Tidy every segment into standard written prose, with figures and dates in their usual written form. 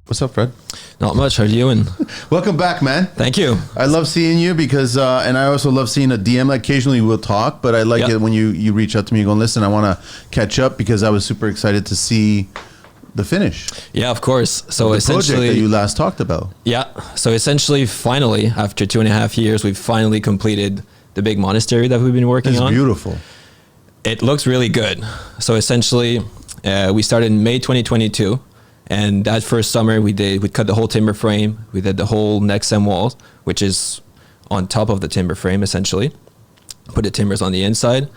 What's up, Fred? Not much. How are you doing? Welcome back, man. Thank you. I love seeing you because, and I also love seeing a DM. Like, occasionally we'll talk, but I like it when you reach out to me going, listen, I want to catch up because I was super excited to see the finish. Yeah, of course. So the essentially, project that you last talked about. Yeah. So essentially, finally, after 2.5 years, we've finally completed the big monastery that we've been working on. It's beautiful. It looks really good. So essentially, we started in May 2022. And that first summer we cut the whole timber frame. We did the whole next sem wall, which is on top of the timber frame, essentially. Put the timbers on the inside.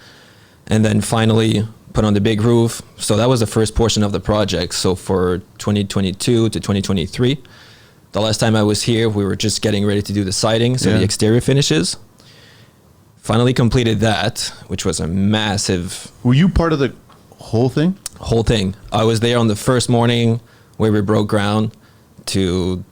And then finally put on the big roof. So that was the first portion of the project. So for 2022 to 2023, the last time I was here, we were just getting ready to do the siding. So the exterior finishes. Finally completed that, which was a massive... Were you part of the whole thing? Whole thing. I was there on the first morning where we broke ground to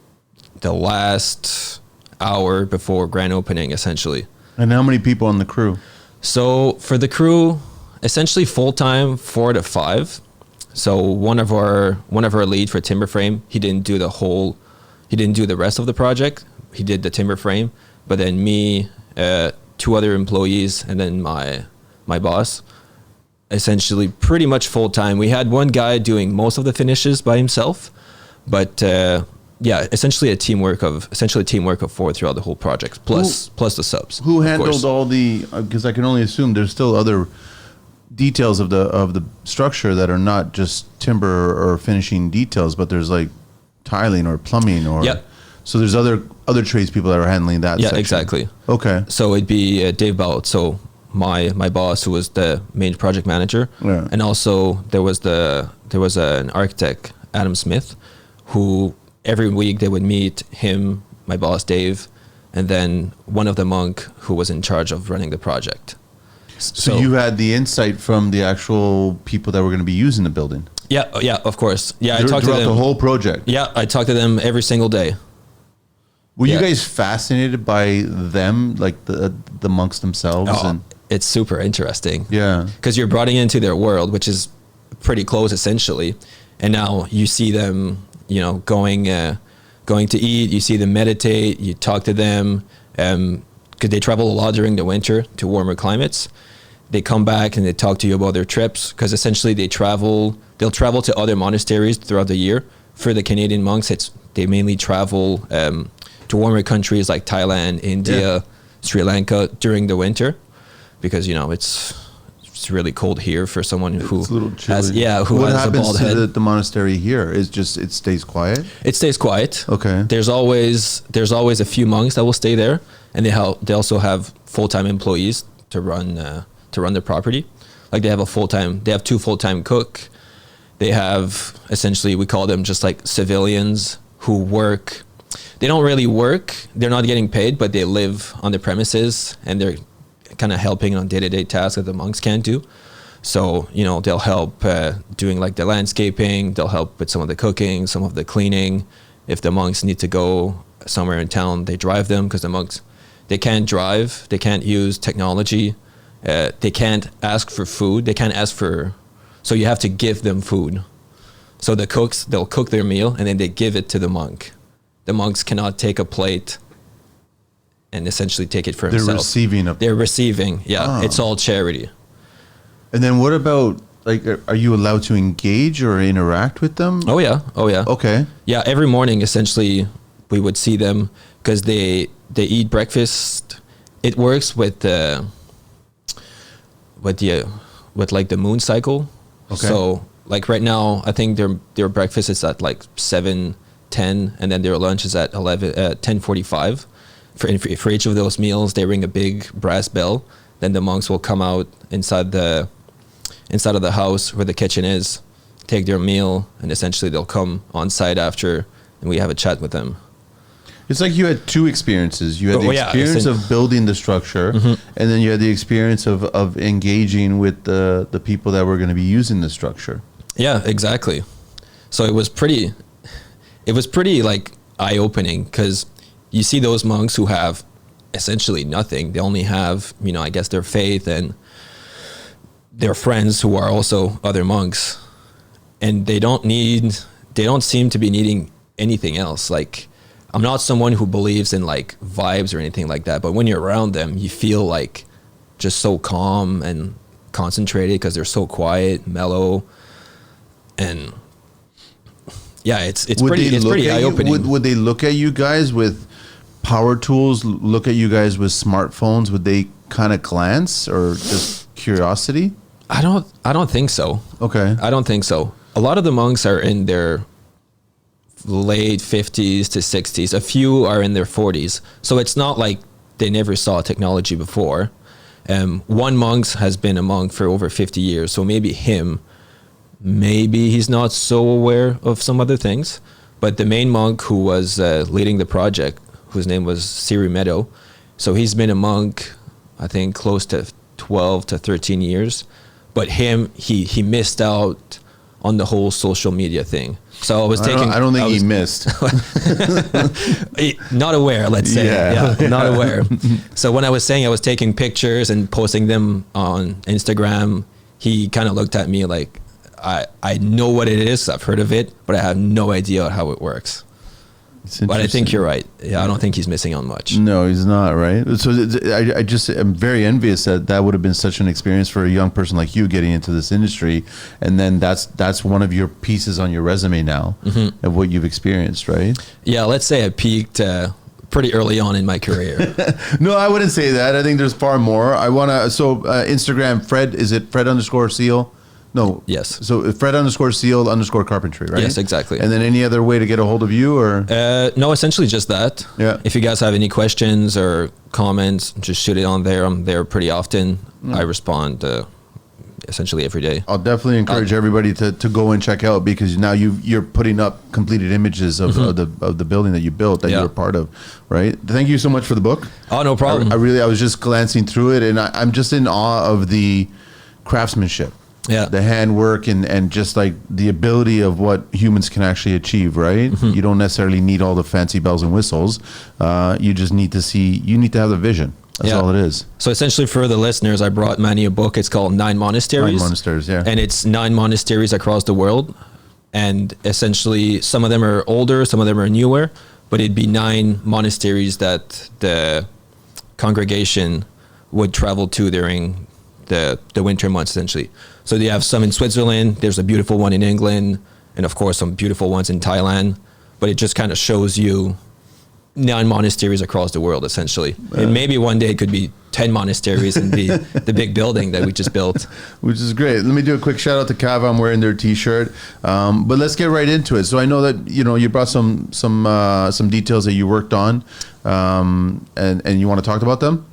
the last hour before grand opening, essentially. And how many people on the crew? So for the crew, essentially full-time, 4 to 5. So one of our lead for timber frame, he didn't do the rest of the project. He did the timber frame, but then me, 2 other employees, and then my boss, essentially pretty much full time. We had one guy doing most of the finishes by himself, but essentially a teamwork of 4 throughout the whole project, plus the subs. Who handled all the? Because I can only assume there's still other details of the structure that are not just timber or finishing details, but there's like tiling or plumbing or. So there's other tradespeople that are handling that. Yeah, section. Exactly. Okay. So it'd be Dave Bout. So my boss, who was the main project manager, and also there was an architect, Adam Smith, who every week they would meet him, my boss Dave, and then one of the monk who was in charge of running the project. So you had the insight from the actual people that were going to be using the building. Yeah, of course. Yeah, I talked to them the whole project. Yeah, I talked to them every single day. Were you guys fascinated by them, like the monks themselves? Oh, it's super interesting. Yeah. Because you're brought into their world, which is pretty close essentially. And now you see them, going to eat, you see them meditate, you talk to them, because they travel a lot during the winter to warmer climates. They come back and they talk to you about their trips, because essentially they'll travel to other monasteries throughout the year. For the Canadian monks, they mainly travel to warmer countries like Thailand, India, Sri Lanka during the winter. Because it's really cold here for someone who has a bald head. What happens to the monastery here? Is just it stays quiet? It stays quiet. Okay. There's always a few monks that will stay there, and they also have full-time employees to run the property. Like they have 2 full-time cook. They have, essentially, we call them just like civilians who work. They don't really work. They're not getting paid, but they live on the premises, and they're kind of helping on day-to-day tasks that the monks can't do. So, they'll help doing like the landscaping, they'll help with some of the cooking, some of the cleaning. If the monks need to go somewhere in town, they drive them, because the monks, they can't drive, they can't use technology, they can't ask for food, so you have to give them food. So the cooks, they'll cook their meal and then they give it to the monk. The monks cannot take a plate and essentially take it for themselves. They're receiving, It's all charity. And then what about, like, are you allowed to engage or interact with them? Oh yeah. Okay. Yeah, every morning, essentially, we would see them, because they eat breakfast. It works with like the moon cycle. Okay. So, like right now, I think their breakfast is at like 7:10, and then their lunch is at 10:45. For each of those meals, they ring a big brass bell. Then the monks will come out inside of the house where the kitchen is, take their meal, and essentially they'll come on site after, and we have a chat with them. It's like you had 2 experiences. You had the experience of building the structure, and then you had the experience of engaging with the people that were going to be using the structure. Yeah, exactly. So it was pretty like eye-opening, because you see those monks who have essentially nothing. They only have, I guess, their faith and their friends who are also other monks, and they don't seem to be needing anything else. Like, I'm not someone who believes in like vibes or anything like that, but when you're around them, you feel like just so calm and concentrated because they're so quiet, mellow, and yeah, it's pretty eye-opening. Would they look at you guys with power tools? Look at you guys with smartphones? Would they kind of glance or just curiosity? I don't think so. Okay, I don't think so. A lot of the monks are in their late 50s to 60s. A few are in their 40s. So it's not like they never saw technology before. One monk has been a monk for over 50 years. So maybe he's not so aware of some other things. But the main monk who was leading the project, whose name was Siri Meadow, so he's been a monk, I think, close to 12 to 13 years. But he missed out on the whole social media thing. So I was taking. I don't think he missed. Not aware, let's say. Yeah, not aware. So when I was saying I was taking pictures and posting them on Instagram, he kind of looked at me like, I know what it is. I've heard of it, but I have no idea how it works. But I think you're right. Yeah, I don't think he's missing on much. No, he's not, right? So I'm very envious that would have been such an experience for a young person like you getting into this industry. And then that's one of your pieces on your resume now of what you've experienced, right? Yeah, let's say I peaked pretty early on in my career. No, I wouldn't say that. I think there's far more. Instagram, Fred, is it Fred_Seal? No. Yes. So Fred_Seal_carpentry, right? Yes, exactly. And then any other way to get a hold of you, or? No, essentially just that. Yeah. If you guys have any questions or comments, just shoot it on there. I'm there pretty often. I respond essentially every day. I'll definitely encourage everybody to go and check out, because now you're putting up completed images of the building that you built, that you were part of, right? Thank you so much for the book. Oh, no problem. I was just glancing through it, and I'm just in awe of the craftsmanship. Yeah. The handwork and just like the ability of what humans can actually achieve, right? You don't necessarily need all the fancy bells and whistles. You just need to have the vision. That's all it is. So essentially, for the listeners, I brought Manny a book. It's called 9 Monasteries. 9 Monasteries, yeah. And it's 9 monasteries across the world. And essentially, some of them are older, some of them are newer, but it'd be 9 monasteries that the congregation would travel to during the winter months, essentially. So you have some in Switzerland, there's a beautiful one in England, and of course some beautiful ones in Thailand. But it just kind of shows you 9 monasteries across the world, essentially. And maybe one day it could be 10 monasteries in the big building that we just built. Which is great. Let me do a quick shout out to Cava. I'm wearing their t-shirt. But let's get right into it. So I know that you brought some details that you worked on, and you want to talk about them.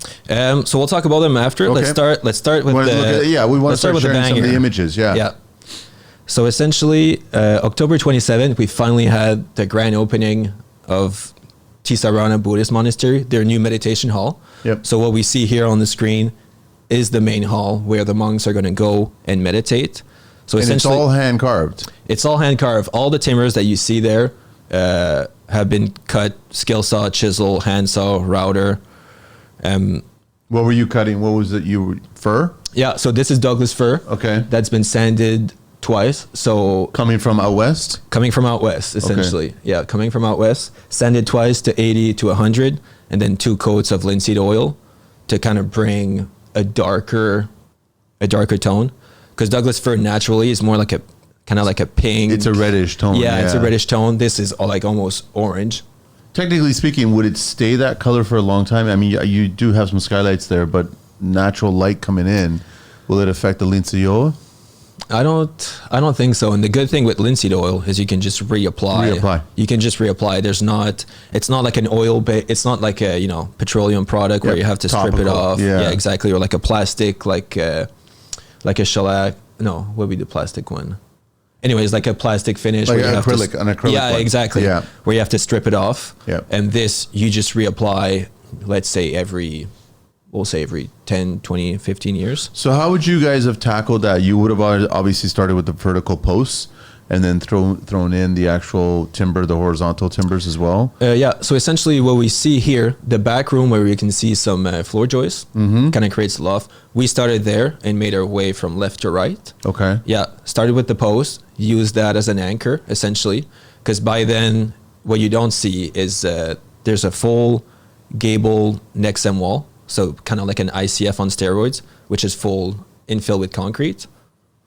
So we'll talk about them after. Okay. Let's start with we want to start sharing some of the images. Yeah. So essentially, October 27th, we finally had the grand opening of Tisarana Buddhist Monastery, their new meditation hall. Yep. So what we see here on the screen is the main hall where the monks are going to go and meditate. So and it's all hand carved. It's all hand carved. All the timbers that you see there have been cut, skill saw, chisel, hand saw, router. What were you cutting? What was it? Fir? Yeah. So this is Douglas fir. Okay. That's been sanded twice. So coming from out west, essentially. Okay. Yeah, coming from out west, sanded twice to 80 to 100, and then 2 coats of linseed oil to kind of bring a darker tone. Because Douglas fir naturally is more like a kind of like a pink. It's a reddish tone. Yeah, it's a reddish tone. This is like almost orange. Technically speaking, would it stay that color for a long time? I mean, you do have some skylights there, but natural light coming in, will it affect the linseed oil? I don't think so. And the good thing with linseed oil is you can just reapply. You can just reapply. It's not like an oil it's not like a, petroleum product where you have to strip it off. Yeah, exactly. Or like a plastic, like a shellac. No, what would be the plastic one? Anyways, like a plastic finish. Like where an acrylic. Yeah, one. Exactly. Yeah. Where you have to strip it off. Yeah. And this, you just reapply, let's say every 10, 20, 15 years. So how would you guys have tackled that? You would have obviously started with the vertical posts and then thrown in the actual timber, the horizontal timbers as well? Yeah. So essentially what we see here, the back room where you can see some floor joists, kind of creates loft. We started there and made our way from left to right. Okay. Yeah. Started with the post, used that as an anchor, essentially, because by then what you don't see is there's a full gable next end wall, so kind of like an ICF on steroids, which is full infill with concrete.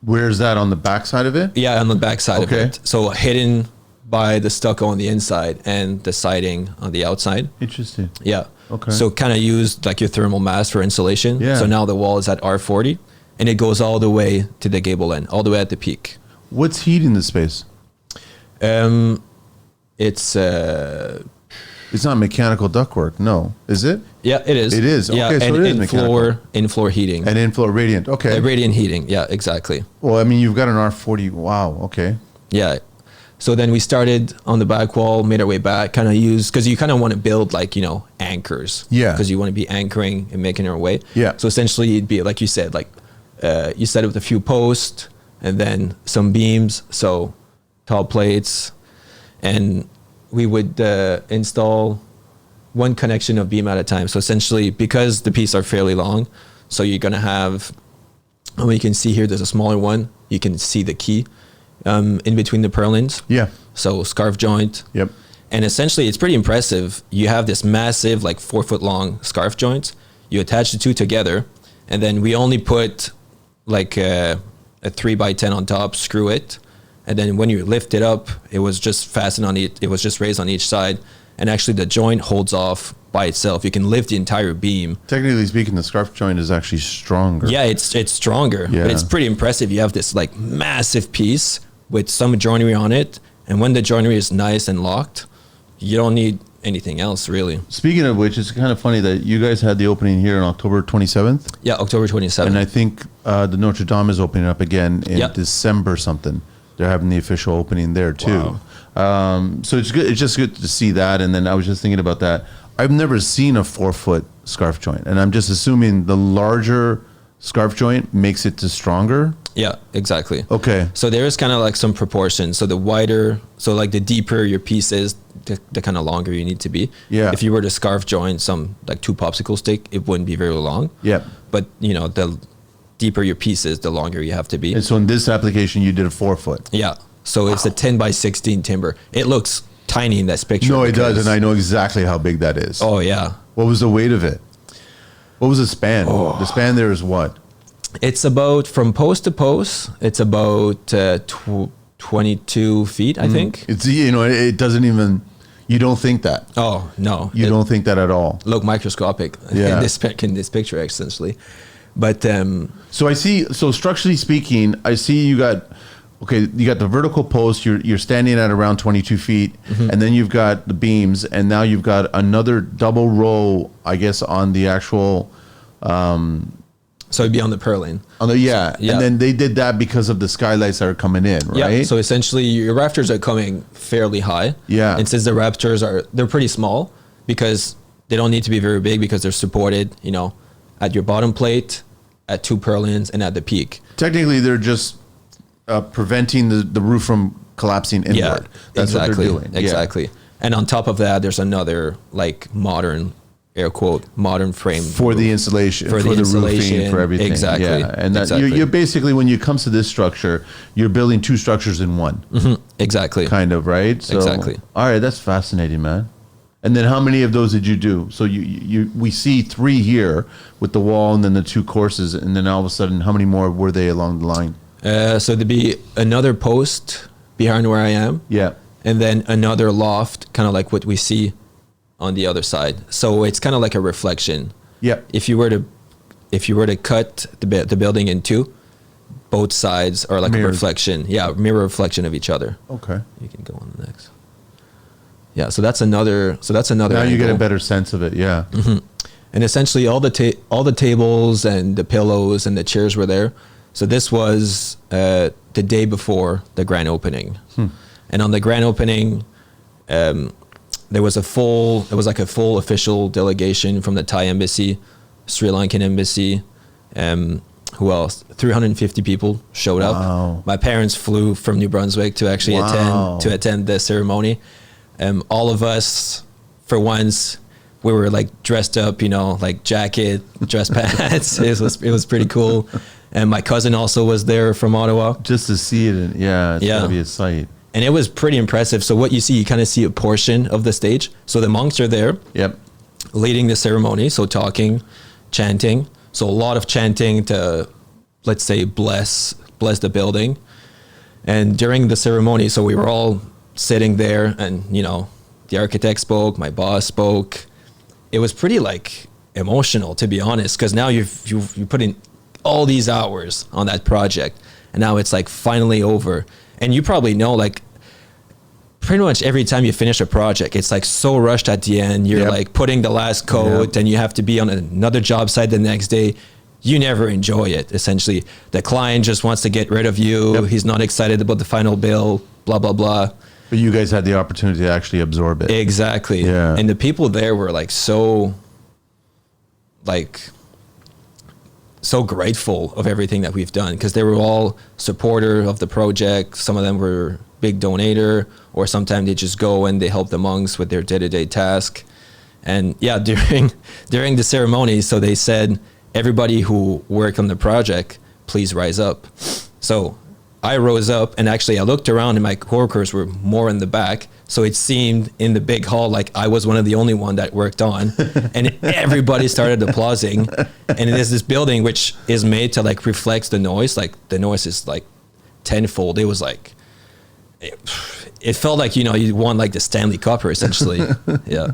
Where's that, on the back side of it? Yeah, on the back side of it. So hidden by the stucco on the inside and the siding on the outside. Interesting. Yeah. Okay. So kind of used like your thermal mass for insulation. Yeah. So now the wall is at R40 and it goes all the way to the gable end, all the way at the peak. What's heating the space? It's not mechanical ductwork, no. Is it? Yeah, it is. It is. Yeah, Okay, so and it is mechanical. in-floor heating. And inflow radiant. Okay. Radiant heating. Yeah, exactly. Well, I mean, you've got an R40. Wow. Okay. Yeah. So then we started on the back wall, made our way back, kind of used, because you kind of want to build like, anchors. Yeah. Because you want to be anchoring and making our way. Yeah. So essentially it'd be, like you said, like you set up with a few posts and then some beams, so tall plates. And we would install one connection of beam at a time. So essentially, because the pieces are fairly long, so you're going to have, and you can see here, there's a smaller one. You can see the key in between the purlins. Yeah. So scarf joint. Yep. And essentially, it's pretty impressive. You have this massive, like 4 foot long scarf joint. You attach the two together, and then we only put like a 3x10 on top, screw it. And then when you lift it up, it was just fastened on it. It was just raised on each side. And actually the joint holds off by itself. You can lift the entire beam. Technically speaking, the scarf joint is actually stronger. Yeah, it's stronger. Yeah. But it's pretty impressive. You have this like massive piece with some joinery on it. And when the joinery is nice and locked, you don't need anything else really. Speaking of which, it's kind of funny that you guys had the opening here on October 27th. Yeah, October 27th. And I think the Notre Dame is opening up again in December something. They're having the official opening there too. Wow. So it's good. It's just good to see that. And then I was just thinking about that. I've never seen a 4 foot scarf joint, and I'm just assuming the larger scarf joint makes it to stronger. Yeah, exactly. Okay. So there is kind of like some proportion. So the wider, so like the deeper your piece is, the kind of longer you need to be. Yeah. If you were to scarf joint some like 2 popsicle stick, it wouldn't be very long. Yeah. But the deeper your piece is, the longer you have to be. And so in this application, you did a 4 foot. Yeah. So it's a 10 by 16 timber. It looks tiny in this picture. No, it does. And I know exactly how big that is. Oh, yeah. What was the weight of it? What was the span? Oh. The span there is what? It's about, from post to post, it's about 22 feet, I think. It's, it doesn't even, you don't think that. Oh, no. You don't think that at all. Look microscopic Yeah. in this picture, essentially. But so I see. So structurally speaking, I see you got the vertical post. You're standing at around 22 feet, and then you've got the beams, and now you've got another double row, I guess, on the actual. So it'd be on the purlin. Yeah, and then they did that because of the skylights that are coming in, right? Yeah. So essentially, your rafters are coming fairly high. Yeah. And since the rafters they're pretty small because they don't need to be very big because they're supported, at your bottom plate, at 2 purlins, and at the peak. Technically, they're just preventing the roof from collapsing inward. Yeah, That's exactly, what they're doing. Exactly. Yeah. And on top of that, there's another like modern, air quote, modern frame for the insulation, for the roofing, for everything. Exactly. Yeah. And that you're basically, when it comes to this structure, you're building 2 structures in one. Mm-hmm. Exactly. Kind of, right? So, exactly. All right, that's fascinating, man. And then how many of those did you do? So we see 3 here with the wall and then the 2 courses, and then all of a sudden, how many more were they along the line? So there'd be another post behind where I am. Yeah. And then another loft, kind of like what we see on the other side. So it's kind of like a reflection. Yeah. If you were to cut the building in 2, both sides are like a reflection. Yeah, mirror reflection of each other. Okay. You can go on the next. Yeah, so that's another. Now you get a better sense of it. Yeah. Mm-hmm. And essentially, all the tables and the pillows and the chairs were there. So this was the day before the grand opening, and on the grand opening, there was a full official delegation from the Thai embassy, Sri Lankan embassy. Who else? 350 people showed up. My parents flew from New Brunswick to actually attend the ceremony. All of us, for once, we were like dressed up, like jacket, dress pants. It was pretty cool. And my cousin also was there from Ottawa. Just to see it, it's gotta be a sight. And it was pretty impressive. So what you see, you kind of see a portion of the stage. So the monks are there, leading the ceremony. So talking, chanting. So a lot of chanting to, let's say, bless the building. And during the ceremony, so we were all sitting there, and the architect spoke, my boss spoke. It was pretty emotional, to be honest, because now you put in all these hours on that project, and now it's finally over. And you probably know, pretty much every time you finish a project, it's so rushed at the end. You're putting the last coat, and you have to be on another job site the next day. You never enjoy it, essentially. The client just wants to get rid of you. He's not excited about the final bill, blah, blah, blah. But you guys had the opportunity to actually absorb it. Exactly. Yeah. And the people there were so grateful of everything that we've done, because they were all supporter of the project. Some of them were big donator, or sometimes they just go and they help the monks with their day-to-day task. And yeah, during the ceremony, so they said, everybody who worked on the project, please rise up. So I rose up, and actually I looked around, and my coworkers were more in the back. So it seemed in the big hall like I was one of the only one that worked on, and everybody started applauding. And it is this building which is made to reflect the noise. The noise is tenfold. It was it felt like, you won the Stanley Cup, essentially. Yeah.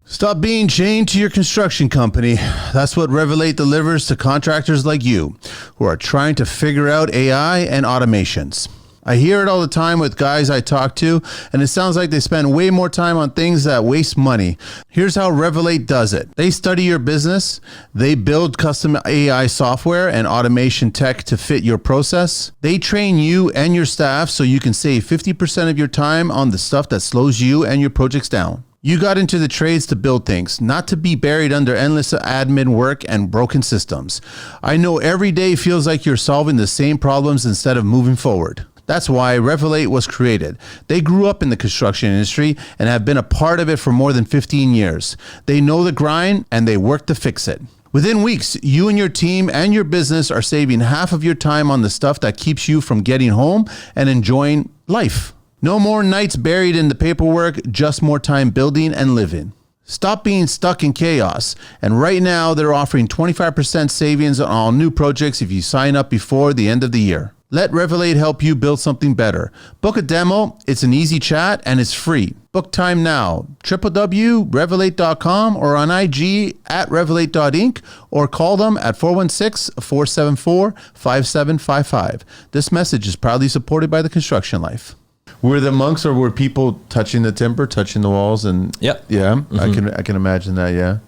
Stop being chained to your construction company. That's what Revalate delivers to contractors like you who are trying to figure out AI and automations. I hear it all the time with guys I talk to, and it sounds like they spend way more time on things that waste money. Here's how Revalate does it. They study your business. They build custom AI software and automation tech to fit your process. They train you and your staff so you can save 50% of your time on the stuff that slows you and your projects down. You got into the trades to build things, not to be buried under endless admin work and broken systems. I know every day feels like you're solving the same problems instead of moving forward. That's why Revalate was created. They grew up in the construction industry and have been a part of it for more than 15 years. They know the grind, and they work to fix it. Within weeks, you and your team and your business are saving half of your time on the stuff that keeps you from getting home and enjoying life. No more nights buried in the paperwork, just more time building and living. Stop being stuck in chaos. And right now, they're offering 25% savings on all new projects if you sign up before the end of the year. Let Revalate help you build something better. Book a demo. It's an easy chat, and it's free. Book time now. www.revalate.com or on IG @revalate.inc, or call them at 416-474-5755. This message is proudly supported by the Construction Life. Were the monks, or were people touching the timber, touching the walls? And yeah, mm-hmm. I can imagine that. Yeah,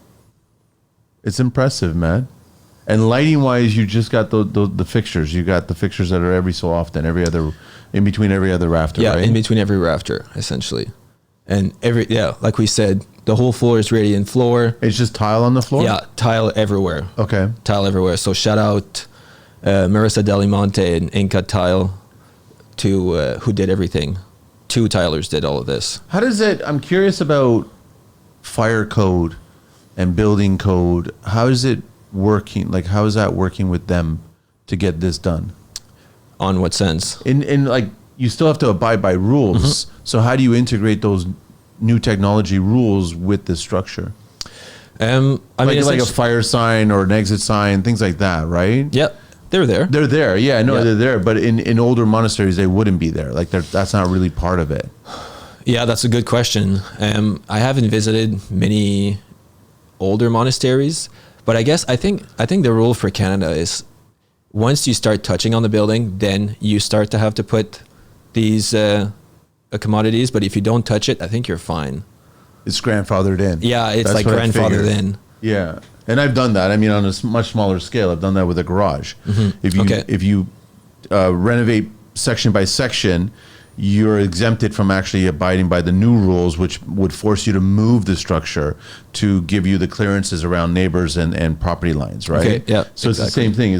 it's impressive, man. And lighting wise, you just got the fixtures. You got the fixtures that are every so often, in between every other rafter. Yeah, right? In between every rafter, essentially. And like we said, the whole floor is radiant floor. It's just tile on the floor. Yeah, tile everywhere. Okay, tile everywhere. So shout out Marissa Delimonte and Inca Tile, to who did everything. 2 tilers did all of this. How does it? I'm curious about fire code and building code. How is it working? How is that working with them to get this done? On what sense? In you still have to abide by rules. Mm-hmm. So how do you integrate those new technology rules with the structure? I mean, like a fire sign or an exit sign, things like that, right? Yep. They're there. They're there. Yeah, I know they're there. But in older monasteries, they wouldn't be there. That's not really part of it. Yeah, that's a good question. I haven't visited many older monasteries, but I think the rule for Canada is once you start touching on the building, then you start to have to put these commodities. But if you don't touch it, I think you're fine. It's grandfathered in. Yeah, it's grandfathered in. Yeah. And I've done that. I mean, on a much smaller scale, I've done that with a garage. Mm-hmm. If you renovate section by section, you're exempted from actually abiding by the new rules, which would force you to move the structure to give you the clearances around neighbors and property lines, right? Okay, yeah. So it's the same thing.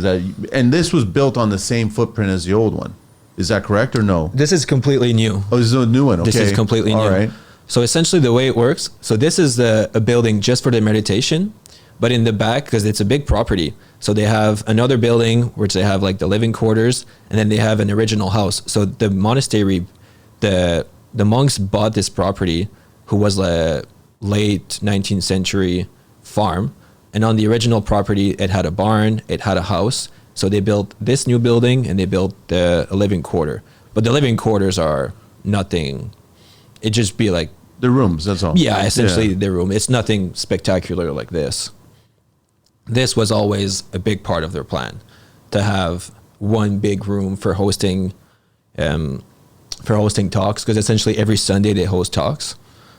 And this was built on the same footprint as the old one. Is that correct or no? This is completely new. Oh, this is a new one. Okay. This is completely new. All right. So essentially the way it works, so this is a building just for the meditation. But in the back, because it's a big property, So they have another building which they have like the living quarters, and then they have an original house. So the monastery, the monks bought this property, who was a late 19th century farm, and on the original property it had a barn, it had a house. So they built this new building and they built a living quarter. But the living quarters are nothing. It just be like the rooms. That's all. Yeah, essentially the room. It's nothing spectacular like this. This was always a big part of their plan, to have one big room for hosting talks, because essentially every Sunday they host talks.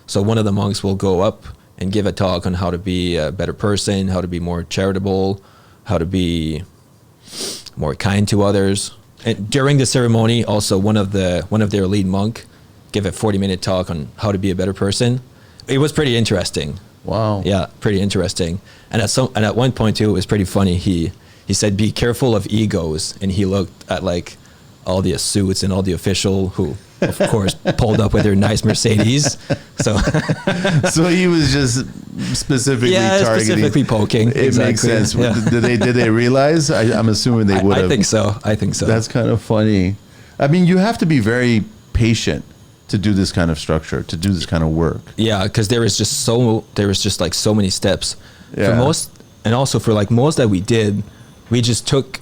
So one of the monks will go up and give a talk on how to be a better person, how to be more charitable, how to be more kind to others. And during the ceremony, also one of their lead monk give a 40-minute talk on how to be a better person. It was pretty interesting. Wow. Yeah, pretty interesting. And at one point too, it was pretty funny. He said, "Be careful of egos," and he looked at like all the suits and all the official who, of course, pulled up with their nice Mercedes. So, so he was just specifically targeting. Specifically poking. It exactly. makes sense. Yeah. Did they realize? I'm assuming they would have. I think so. That's kind of funny. I mean, you have to be very patient to do this kind of structure, to do this kind of work. Yeah, because there was just like so many steps. Yeah. For most, and also for like most that we did, we just took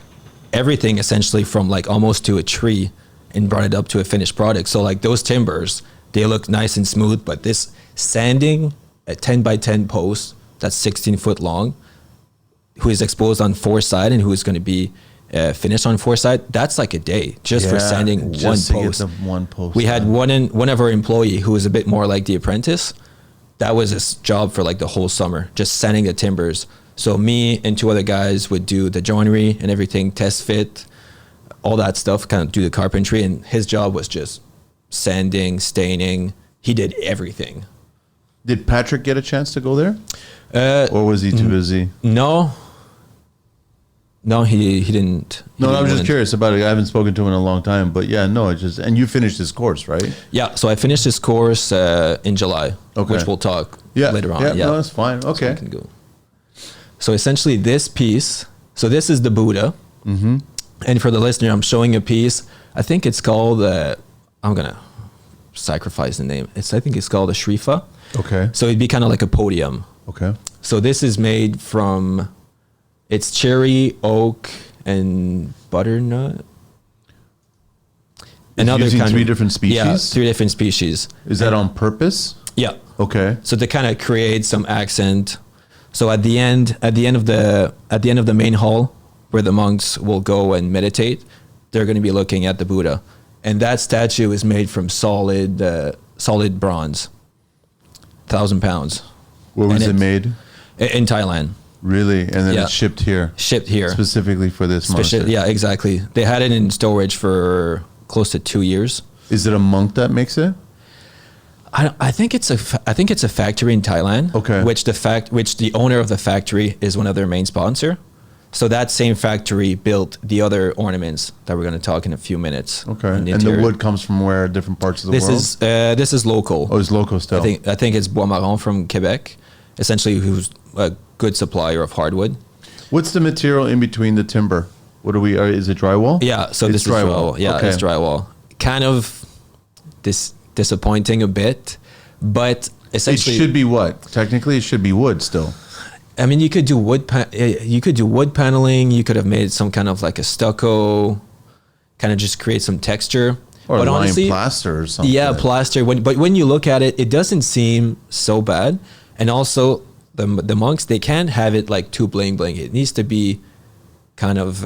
everything essentially from like almost to a tree and brought it up to a finished product. So like those timbers, they look nice and smooth, but this sanding a 10 by 10 post that's 16 foot long, who is exposed on 4 sides and who is going to be finished on 4 sides, that's like a day just for sanding just one post. Get the one post. We had one of our employee who was a bit more like the apprentice. That was his job for like the whole summer, just sanding the timbers. So me and 2 other guys would do the joinery and everything, test fit, all that stuff, kind of do the carpentry. And his job was just sanding, staining. He did everything. Did Patrick get a chance to go there? Or was he too busy? No, he didn't. I'm just curious about it. I haven't spoken to him in a long time, but yeah, no, and you finished this course, right? Yeah, so I finished this course in July, okay, which we'll talk later on. Yeah, no, that's fine. Okay. So I can go. So essentially this piece, so this is the Buddha. Mm-hmm. And for the listener, I'm showing a piece. I think it's called, I'm going to sacrifice the name. I think it's called a Shrifa. Okay. So it'd be kind of like a podium. Okay. So this is made from, it's cherry, oak, and butternut. Using 3 different species? Yeah, 3 different species. Is that on purpose? Yeah. Okay. So to kind of create some accent. So at the end of the main hall, where the monks will go and meditate, they're going to be looking at the Buddha, and that statue is made from solid bronze, 1,000 pounds. Where was it made? In Thailand. Really? And then it's shipped here? Shipped here. Specifically for this monastery? Yeah, exactly. They had it in storage for close to 2 years. Is it a monk that makes it? I think it's a factory in Thailand. Okay. Which the owner of the factory is one of their main sponsor. So that same factory built the other ornaments that we're going to talk in a few minutes. Okay. And the wood comes from where? Different parts of the world? This is local. Oh, it's local still. I think it's Bois Marron from Quebec, essentially, who's a good supplier of hardwood. What's the material in between the timber? Is it drywall? Yeah. So this is drywall. Yeah, okay. It's drywall. Kind of disappointing a bit, but essentially it should be what? Technically, it should be wood still. I mean, you could do wood paneling. You could have made some kind of like a stucco, kind of just create some texture. Or but lime plaster or something. Yeah, plaster. But when you look at it, it doesn't seem so bad. And also, the monks, they can't have it like too bling bling. It needs to be kind of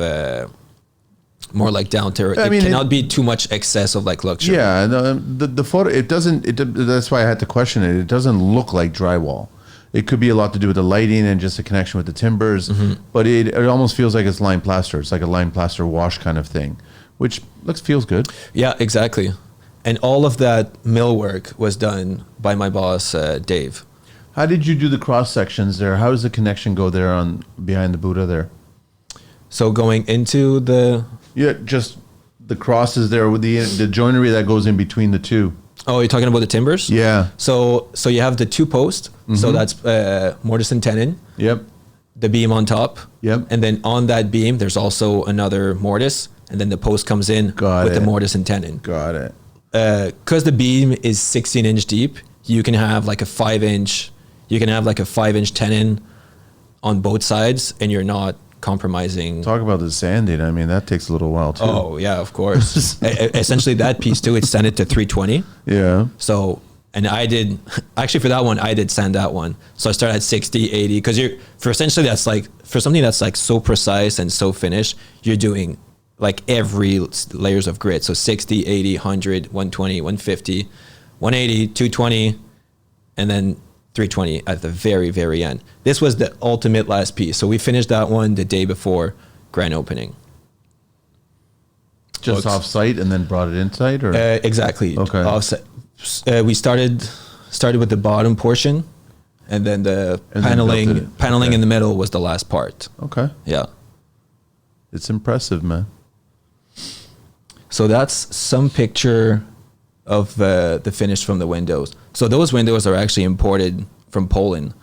more like down to earth. It cannot be too much excess of like luxury. Yeah, the photo, it doesn't. That's why I had to question it. It doesn't look like drywall. It could be a lot to do with the lighting and just a connection with the timbers, but it almost feels like it's lime plaster. It's like a lime plaster wash kind of thing, which feels good. Yeah, exactly. And all of that millwork was done by my boss, Dave. How did you do the cross sections there? How does the connection go there on behind the Buddha there? So going into the... Yeah, just the cross is there with the joinery that goes in between the two. Oh, you're talking about the timbers? Yeah. So you have the 2 posts. So that's mortise and tenon. Yep. the beam on top. Yep. And then on that beam, there's also another mortise, and then the post comes in with the mortise and tenon. Got it. Because the beam is 16 inch deep, you can have like a 5-inch tenon on both sides, and you're not compromising. Talk about the sanding. I mean, that takes a little while too. Oh yeah, of course. Essentially, that piece too, it's sanded to 320. Yeah. So, and I did actually for that one, I did sand that one. So I started at 60, 80, because for something that's like so precise and so finished, you're doing like every layers of grit. So 60, 80, 100, 120, 150, 180, 220, and then 320 at the very, very end. This was the ultimate last piece. So we finished that one the day before grand opening. Just off site and then brought it inside, or exactly. Okay. Offsite. We started with the bottom portion, and then the paneling in the middle was the last part. Okay. Yeah. It's impressive, man. So that's some picture of the finish from the windows. So those windows are actually imported from Poland.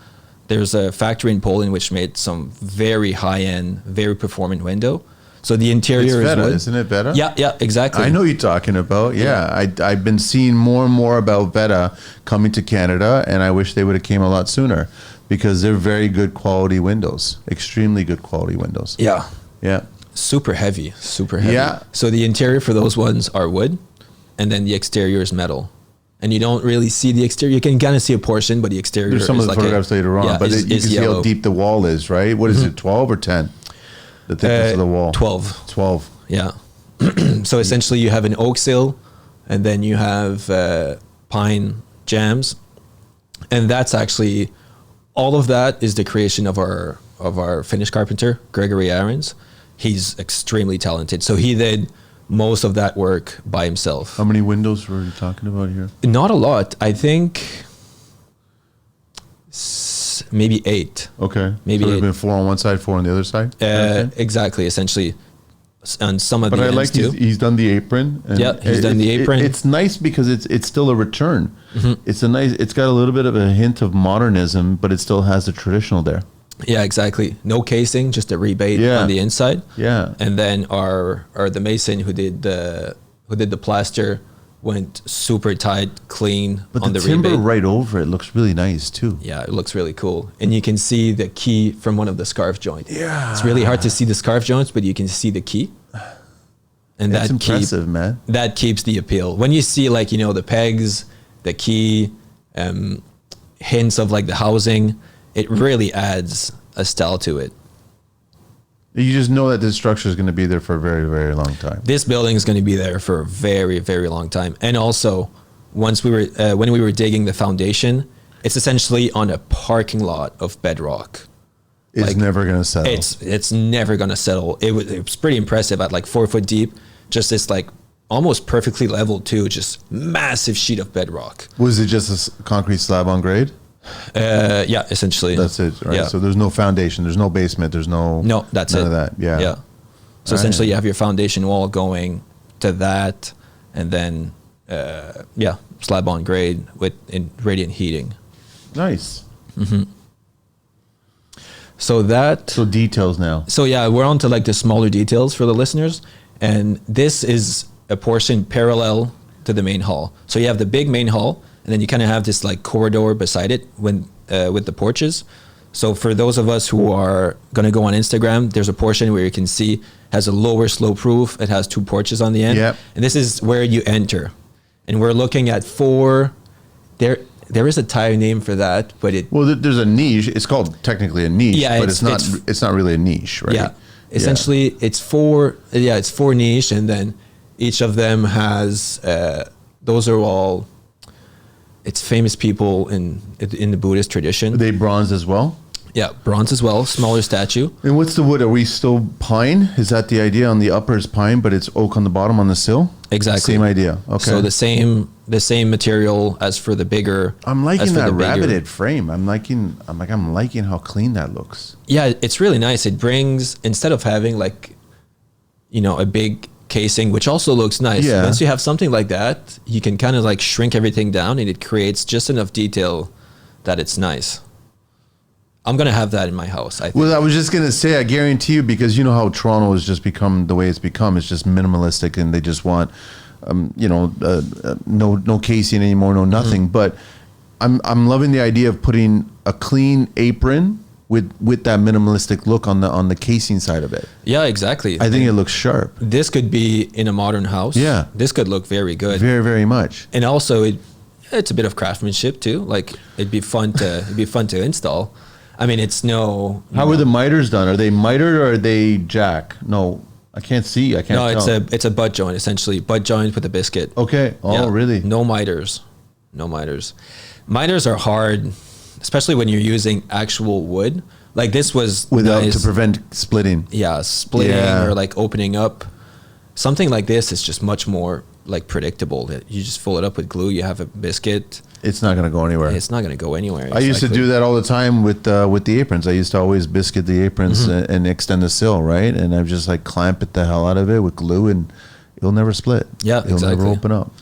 There's a factory in Poland which made some very high-end, very performant window. So the interior it's Veta, is wood. Isn't it Veta? Yeah, exactly. I know you're talking about. Yeah, I've been seeing more and more about Veta coming to Canada, and I wish they would have came a lot sooner, because they're very good quality windows, extremely good quality windows. Yeah. Yeah. Super heavy. Yeah. So the interior for those ones are wood, and then the exterior is metal. And you don't really see the exterior. You can kind of see a portion, but the exterior There's some is of the like photographs later on, but you can see yellow. how deep the wall is, right? What is it, 12 or 10? The thickness of the wall? 12. 12. Yeah. So essentially you have an oak sill, and then you have pine jambs. And that's actually, all of that is the creation of our Finnish carpenter, Gregory Ahrens. He's extremely talented. So he did most of that work by himself. How many windows were you talking about here? Not a lot. I think maybe 8. Okay. Maybe so there's 8. been 4 on one side, 4 on the other side? Exactly, essentially. On some of the ends too. He's done the apron. And yeah, he's done the apron. It's nice because it's still a return. Mm-hmm. It's got a little bit of a hint of modernism, but it still has the traditional there. Yeah, exactly. No casing, just a rebate on the inside. Yeah. And then the mason who did the plaster went super tight, clean but on the the timber rebate. right over it looks really nice too. Yeah, it looks really cool. And you can see the key from one of the scarf joints. Yeah. It's really hard to see the scarf joints, but you can see the key. And that's impressive, man. That keeps the appeal. When you see the pegs, the key, hints of the housing, it really adds a style to it. You just know that this structure is going to be there for a very, very long time. This building is going to be there for a very, very long time. And also, when we were digging the foundation, it's essentially on a parking lot of bedrock. It's never going to settle. It's never going to settle. It was pretty impressive at 4 foot deep. Just this almost perfectly leveled too, just massive sheet of bedrock. Was it just a concrete slab on grade? Yeah, essentially. That's it, right? Yeah. So there's no foundation, there's no basement, there's no that's none it. of that. Yeah. Yeah. So essentially you have your foundation wall going to that, and then slab on grade with radiant heating. Nice. Mm-hmm. So details now. So yeah, we're on to the smaller details for the listeners, and this is a portion parallel to the main hall. So you have the big main hall, and then you kind of have this corridor beside it with the porches. So for those of us who are going to go on Instagram, there's a portion where you can see has a lower slope roof. It has 2 porches on the end. Yep. And this is where you enter. And we're looking at 4. There is a Thai name for that, but there's a niche. It's called technically a niche, yeah, but it's not really a niche, right? Yeah. Essentially, it's 4 niche, and then each of them has those are all it's famous people in the Buddhist tradition. Are they bronze as well? Yeah, bronze as well, smaller statue. And what's the wood? Are we still pine? Is that the idea? On the upper is pine, but it's oak on the bottom on the sill? Exactly. Same idea. Okay. So the same material as for the bigger. I'm liking that rabbited frame. I'm liking how clean that looks. Yeah, it's really nice. It brings, instead of having a big casing, which also looks nice. Yeah. Once you have something like that, you can kind of shrink everything down, and it creates just enough detail that it's nice. I'm gonna have that in my house. I think. Well, I was just gonna say, I guarantee you, because you know how Toronto has just become the way it's become. It's just minimalistic, and they just want, no casing anymore, no nothing. But I'm loving the idea of putting a clean apron with that minimalistic look on the casing side of it. Yeah, exactly. I think it looks sharp. This could be in a modern house. Yeah, this could look very good. Very, very much. And also, it's a bit of craftsmanship too. Like it'd be fun to install. I mean, it's no. How were the miters done? Are they mitered or are they jack? No, I can't see. I can't. No, tell. it's a butt joint essentially. Butt joint with a biscuit. Okay. Oh, Yeah. really? No miters. No miters. Miters are hard, especially when you're using actual wood. Like this was Without nice. to prevent splitting. Yeah, splitting or like opening up. Something like this is just much more like predictable. You just fill it up with glue. You have a biscuit. It's not going to go anywhere. It's not going to go anywhere. I used to do that all the time with the aprons. I used to always biscuit the aprons and extend the sill, right? And I just like clamp it the hell out of it with glue, and it'll never split. Yeah, it'll exactly. never open up.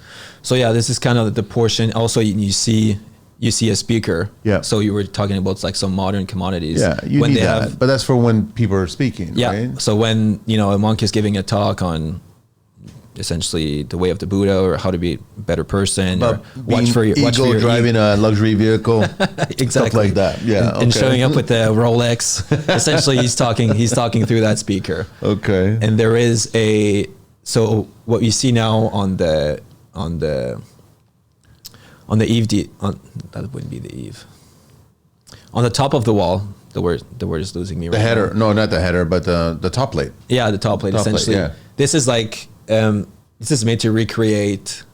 So yeah, this is kind of the portion. Also, you see a speaker. Yeah. So you were talking about like some modern commodities. Yeah, you need that. But that's for when people are speaking, yeah. right? So when, a monk is giving a talk on essentially the way of the Buddha or how to be a better person, But or watch for your driving a luxury vehicle, exactly. stuff like that. Yeah, and showing up with the Rolex. Essentially, he's talking through that speaker. Okay. And there is so what you see now on the eave, that wouldn't be the eave. On the top of the wall, the word is losing me. The header, no, not the header, but the top plate. Yeah, the top plate. Essentially, yeah. This is like this is made to recreate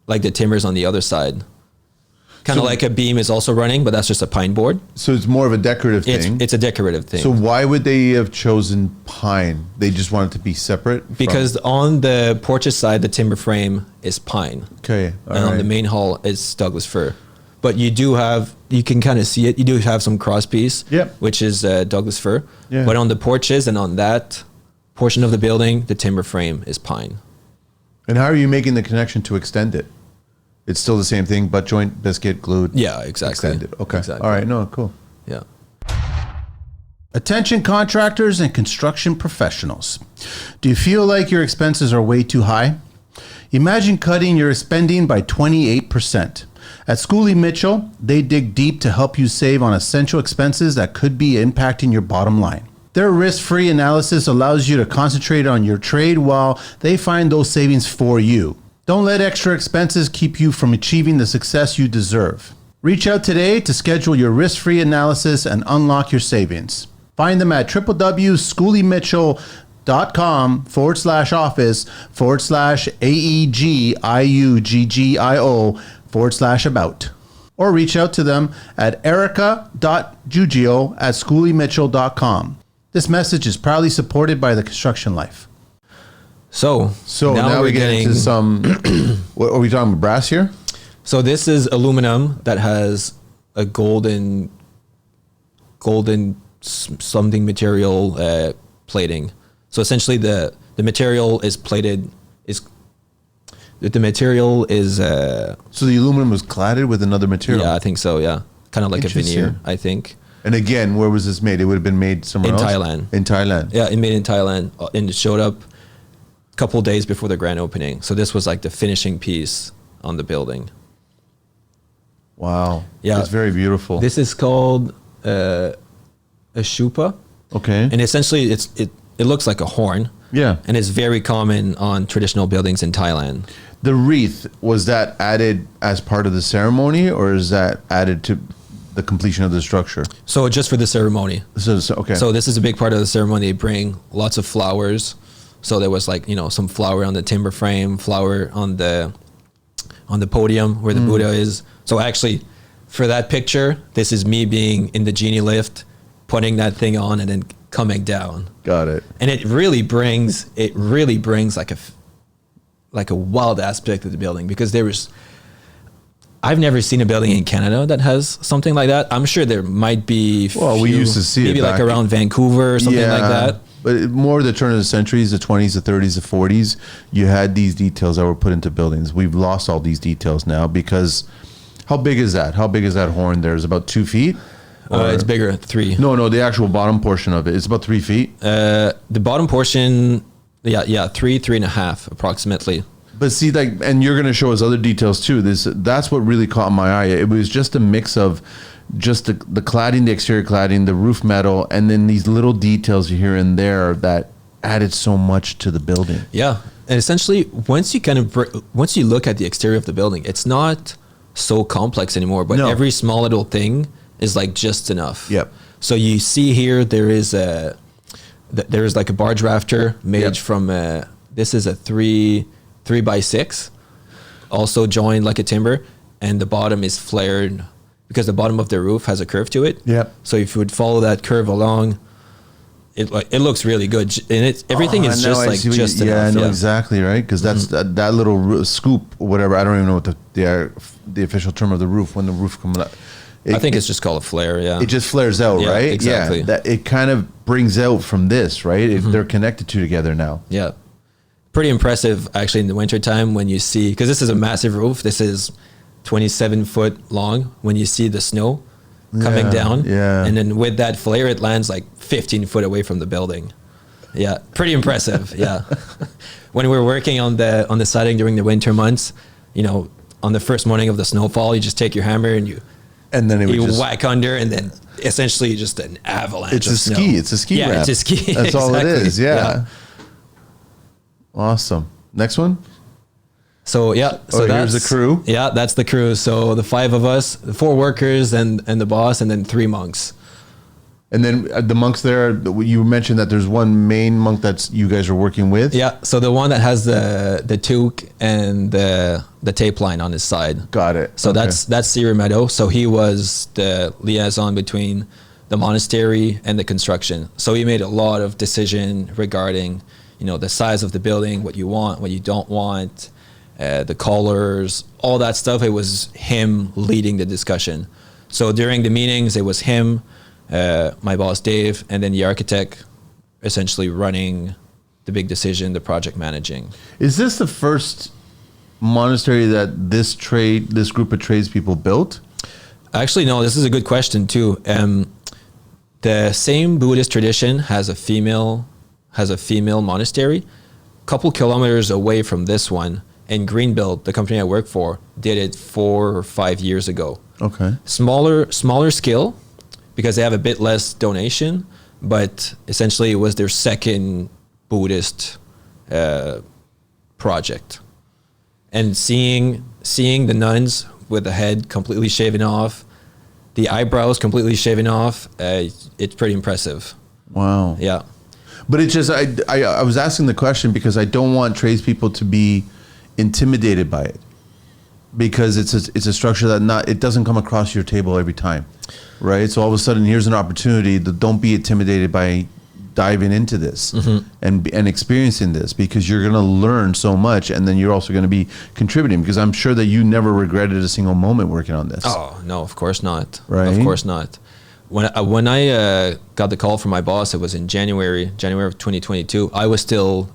like the timbers on the other side. Kind of like a beam is also running, but that's just a pine board. So it's more of a decorative thing. It's a decorative thing. So why would they have chosen pine? They just wanted to be separate? Because on the porch's side, the timber frame is pine. Okay. And on the main hall is Douglas fir. But you can kind of see it. You do have some cross piece, Yep. which is Douglas fir. Yeah. But on the porches and on that portion of the building, the timber frame is pine. And how are you making the connection to extend it? It's still the same thing, butt joint, biscuit, glued. Yeah, exactly. Extended. Okay. Exactly. All right. No, cool. Yeah. Attention contractors and construction professionals. Do you feel like your expenses are way too high? Imagine cutting your spending by 28%. At Schooley Mitchell, they dig deep to help you save on essential expenses that could be impacting your bottom line. Their risk-free analysis allows you to concentrate on your trade while they find those savings for you. Don't let extra expenses keep you from achieving the success you deserve. Reach out today to schedule your risk-free analysis and unlock your savings. Find them at www.schooleymitchell.com/office/AEGIUGGIO/about. Or reach out to them at erica.giugio@schooleymitchell.com. This message is proudly supported by the Construction Life. So now we get into some. What are we talking about? Brass here? So this is aluminum that has a golden something material plating. So essentially, the material is plated. The material is. So the aluminum was cladded with another material. Yeah, I think so. Yeah, kind of like a veneer. I think. And again, where was this made? It would have been made somewhere else? Thailand. In Thailand. Yeah, it made in Thailand, and it showed up a couple days before the grand opening. So this was like the finishing piece on the building. Wow. Yeah, it's very beautiful. This is called a shupa. Okay. And essentially, it looks like a horn. Yeah. And it's very common on traditional buildings in Thailand. The wreath, was that added as part of the ceremony, or is that added to the completion of the structure? So just for the ceremony. So okay. So this is a big part of the ceremony. They bring lots of flowers. So there was like, some flower on the timber frame, flower on the podium where the Buddha is. So actually, for that picture, this is me being in the genie lift, putting that thing on, and then coming down. Got it. And it really brings like a wild aspect of the building, because I've never seen a building in Canada that has something like that. I'm sure there might be. Well, we used to see maybe it like around Vancouver or something like that. But more the turn of the centuries, the 20s, the 30s, the 40s, you had these details that were put into buildings. We've lost all these details now because how big is that? How big is that horn there? Is it about 2 feet? It's bigger, 3. No, the actual bottom portion of it. It's about 3 feet. The bottom portion, 3.5 approximately. But see, like, and you're going to show us other details too. That's what really caught my eye. It was just a mix of just the cladding, the exterior cladding, the roof metal, and then these little details here and there that added so much to the building. Yeah, and essentially, once you look at the exterior of the building, it's not so complex anymore. But every small little thing is like just enough. Yep. So you see here, there is like a barge rafter made from. This is a 3x6, also joined like a timber, and the bottom is flared because the bottom of the roof has a curve to it. Yep. So if you would follow that curve along, it looks really good, and everything is just like just enough. Yeah, I know exactly, right? Because that's that little scoop, whatever. I don't even know what the official term of the roof when the roof comes up. I think it's just called a flare. Yeah. It just flares out, right? Exactly. Yeah. That it kind of brings out from this, right? If they're connected together now. Yeah. Pretty impressive actually in the wintertime when you see, because this is a massive roof. This is 27 foot long. When you see the snow coming down, and then with that flare, it lands like 15 foot away from the building. Yeah, pretty impressive. Yeah. When we were working on the siding during the winter months, on the first morning of the snowfall, you just take your hammer and you whack under, and then essentially just an avalanche. It's a ski. It's a ski wrap. Yeah, it's a ski. That's all it is. Yeah. Awesome. Next one. So here's the crew. Yeah, that's the crew. So the 5 of us, the 4 workers and the boss, and then 3 monks. And then the monks there, you mentioned that there's one main monk that you guys are working with. Yeah. So the one that has the toque and the tape line on his side. Got it. So that's Sierra Meadow. So he was the liaison between the monastery and the construction. So he made a lot of decision regarding, the size of the building, what you want, what you don't want, the colors, all that stuff. It was him leading the discussion. So during the meetings, it was him, my boss Dave, and then the architect essentially running the big decision, the project managing. Is this the first monastery that this group of tradespeople built? Actually, no, this is a good question too. The same Buddhist tradition has a female monastery, a couple kilometers away from this one. And Greenbuild, the company I work for, did it 4 or 5 years ago. Okay. Smaller scale, because they have a bit less donation, but essentially it was their second Buddhist project. And seeing the nuns with the head completely shaven off, the eyebrows completely shaven off, it's pretty impressive. Wow. Yeah. But it's just, I was asking the question because I don't want tradespeople to be intimidated by it, because it's a structure that it doesn't come across your table every time, right? So all of a sudden, here's an opportunity. Don't be intimidated by diving into this and experiencing this, because you're going to learn so much, and then you're also going to be contributing, because I'm sure that you never regretted a single moment working on this. Oh no, of course not. Right? Of course not. When I got the call from my boss, it was in January of 2022. I was still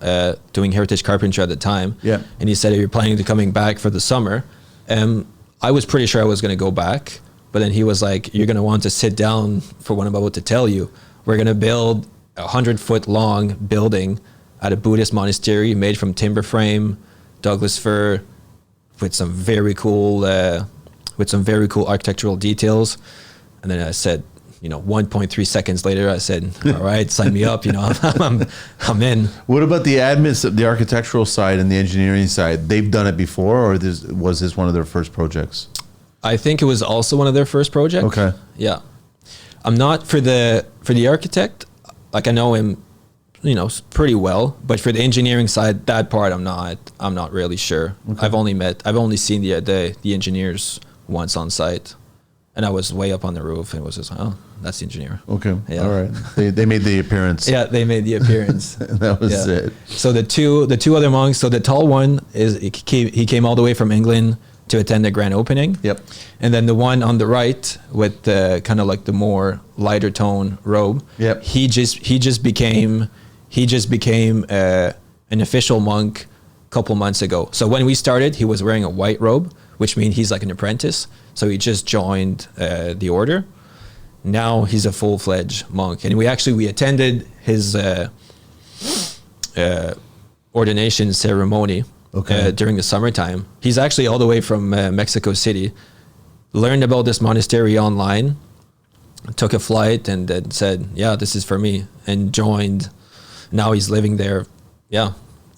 doing heritage carpentry at the time. Yeah. And he said, "Are you planning to coming back for the summer?" I was pretty sure I was going to go back, but then he was like, "You're going to want to sit down for what I'm about to tell you. We're going to build a 100-foot long building at a Buddhist monastery made from timber frame, Douglas fir, with some very cool architectural details." And then I said, 1.3 seconds later, I said, "All right, sign me up. I'm in." What about the admins, the architectural side and the engineering side? They've done it before, or was this one of their first projects? I think it was also one of their first projects. Okay. Yeah. I'm not for the architect. Like, I know him, pretty well, but for the engineering side, that part I'm not really sure. Okay. I've only seen the engineers once on site. And I was way up on the roof, and it was just, oh, that's the engineer. Okay, yeah. All right. They made the appearance. Yeah, they made the appearance. That was it. So the two other monks. So the tall one he came all the way from England to attend the grand opening. Yep. And then the one on the right with the kind of like the more lighter tone robe. Yep. He just became an official monk a couple months ago. So when we started, he was wearing a white robe, which means he's like an apprentice. So he just joined the order, Now he's a full-fledged monk, and we attended his ordination ceremony during the summertime. He's actually all the way from Mexico City. Learned about this monastery online, took a flight, and then said, "Yeah, this is for me," and joined. Now he's living there,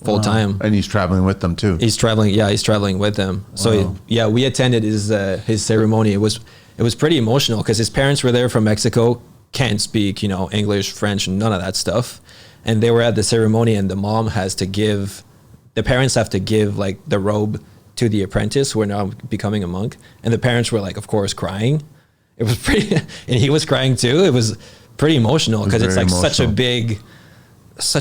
full time. And he's traveling with them too. He's traveling with them. So we attended his ceremony. It was pretty emotional because his parents were there from Mexico, can't speak, English, French, none of that stuff. And they were at the ceremony, and the parents have to give like the robe to the apprentice who are now becoming a monk. And the parents were like, of course, crying. It was pretty, and he was crying too. It was pretty emotional because it's like such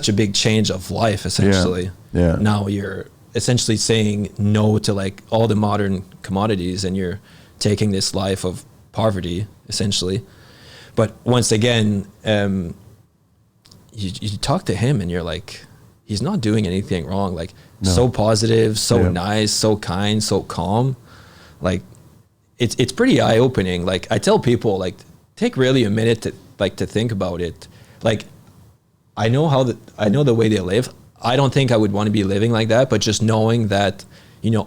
a big change of life, essentially. Yeah. Now you're essentially saying no to like all the modern commodities, and you're taking this life of poverty, essentially. But once again, you talk to him and you're like, he's not doing anything wrong. Like, so positive, so nice, so kind, so calm. Like, it's pretty eye-opening. Like, I tell people, like, take really a minute to think about it. Like, I know the way they live. I don't think I would want to be living like that, but just knowing that,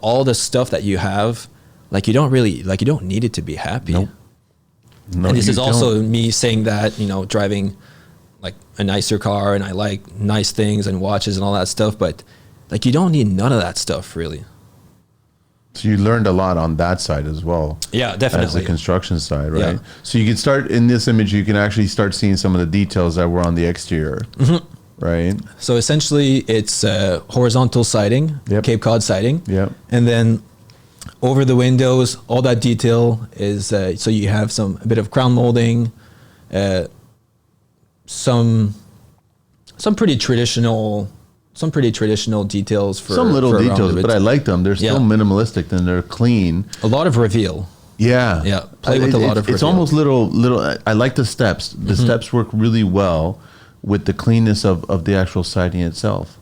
all the stuff that you have, like, you don't need it to be happy. Nope. No, and this is also me saying that, driving like a nicer car, and I like nice things and watches and all that stuff, but like, you don't need none of that stuff, really. So you learned a lot on that side as well. Yeah, definitely. As the construction side, right? Yeah. So you can start in this image, you can actually start seeing some of the details that were on the exterior, right? So essentially it's horizontal siding, Cape Cod siding. Yep. And then over the windows, all that detail is, so you have a bit of crown molding, some pretty traditional details for some little details, but I like them. They're still minimalistic and they're clean. A lot of reveal. Yeah. Play with a lot of reveal. It's almost little. I like the steps. The steps work really well with the cleanness of the actual siding itself.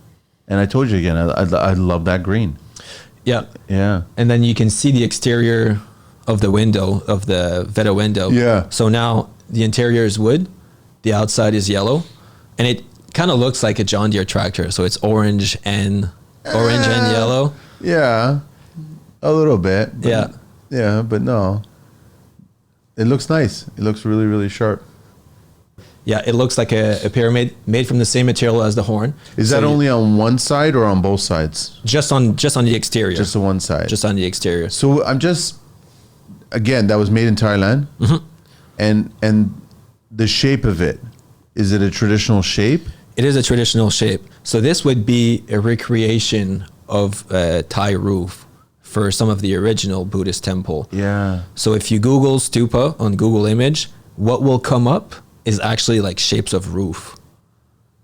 And I told you again, I love that green. Yeah. Yeah. And then you can see the exterior of the window, of the Veta window. Yeah. So now the interior is wood, the outside is yellow, and it kind of looks like a John Deere tractor. So it's orange and yellow. Yeah. A little bit. But Yeah. Yeah, but no. It looks nice. It looks really, really sharp. Yeah, it looks like a pyramid made from the same material as the horn. Is that only on one side or on both sides? Just on the exterior. Just the one side. Just on the exterior. So again, that was made in Thailand, and the shape of it, is it a traditional shape? It is a traditional shape. So this would be a recreation of a Thai roof for some of the original Buddhist temple. Yeah. So if you Google stupa on Google Image, what will come up is actually like shapes of roof.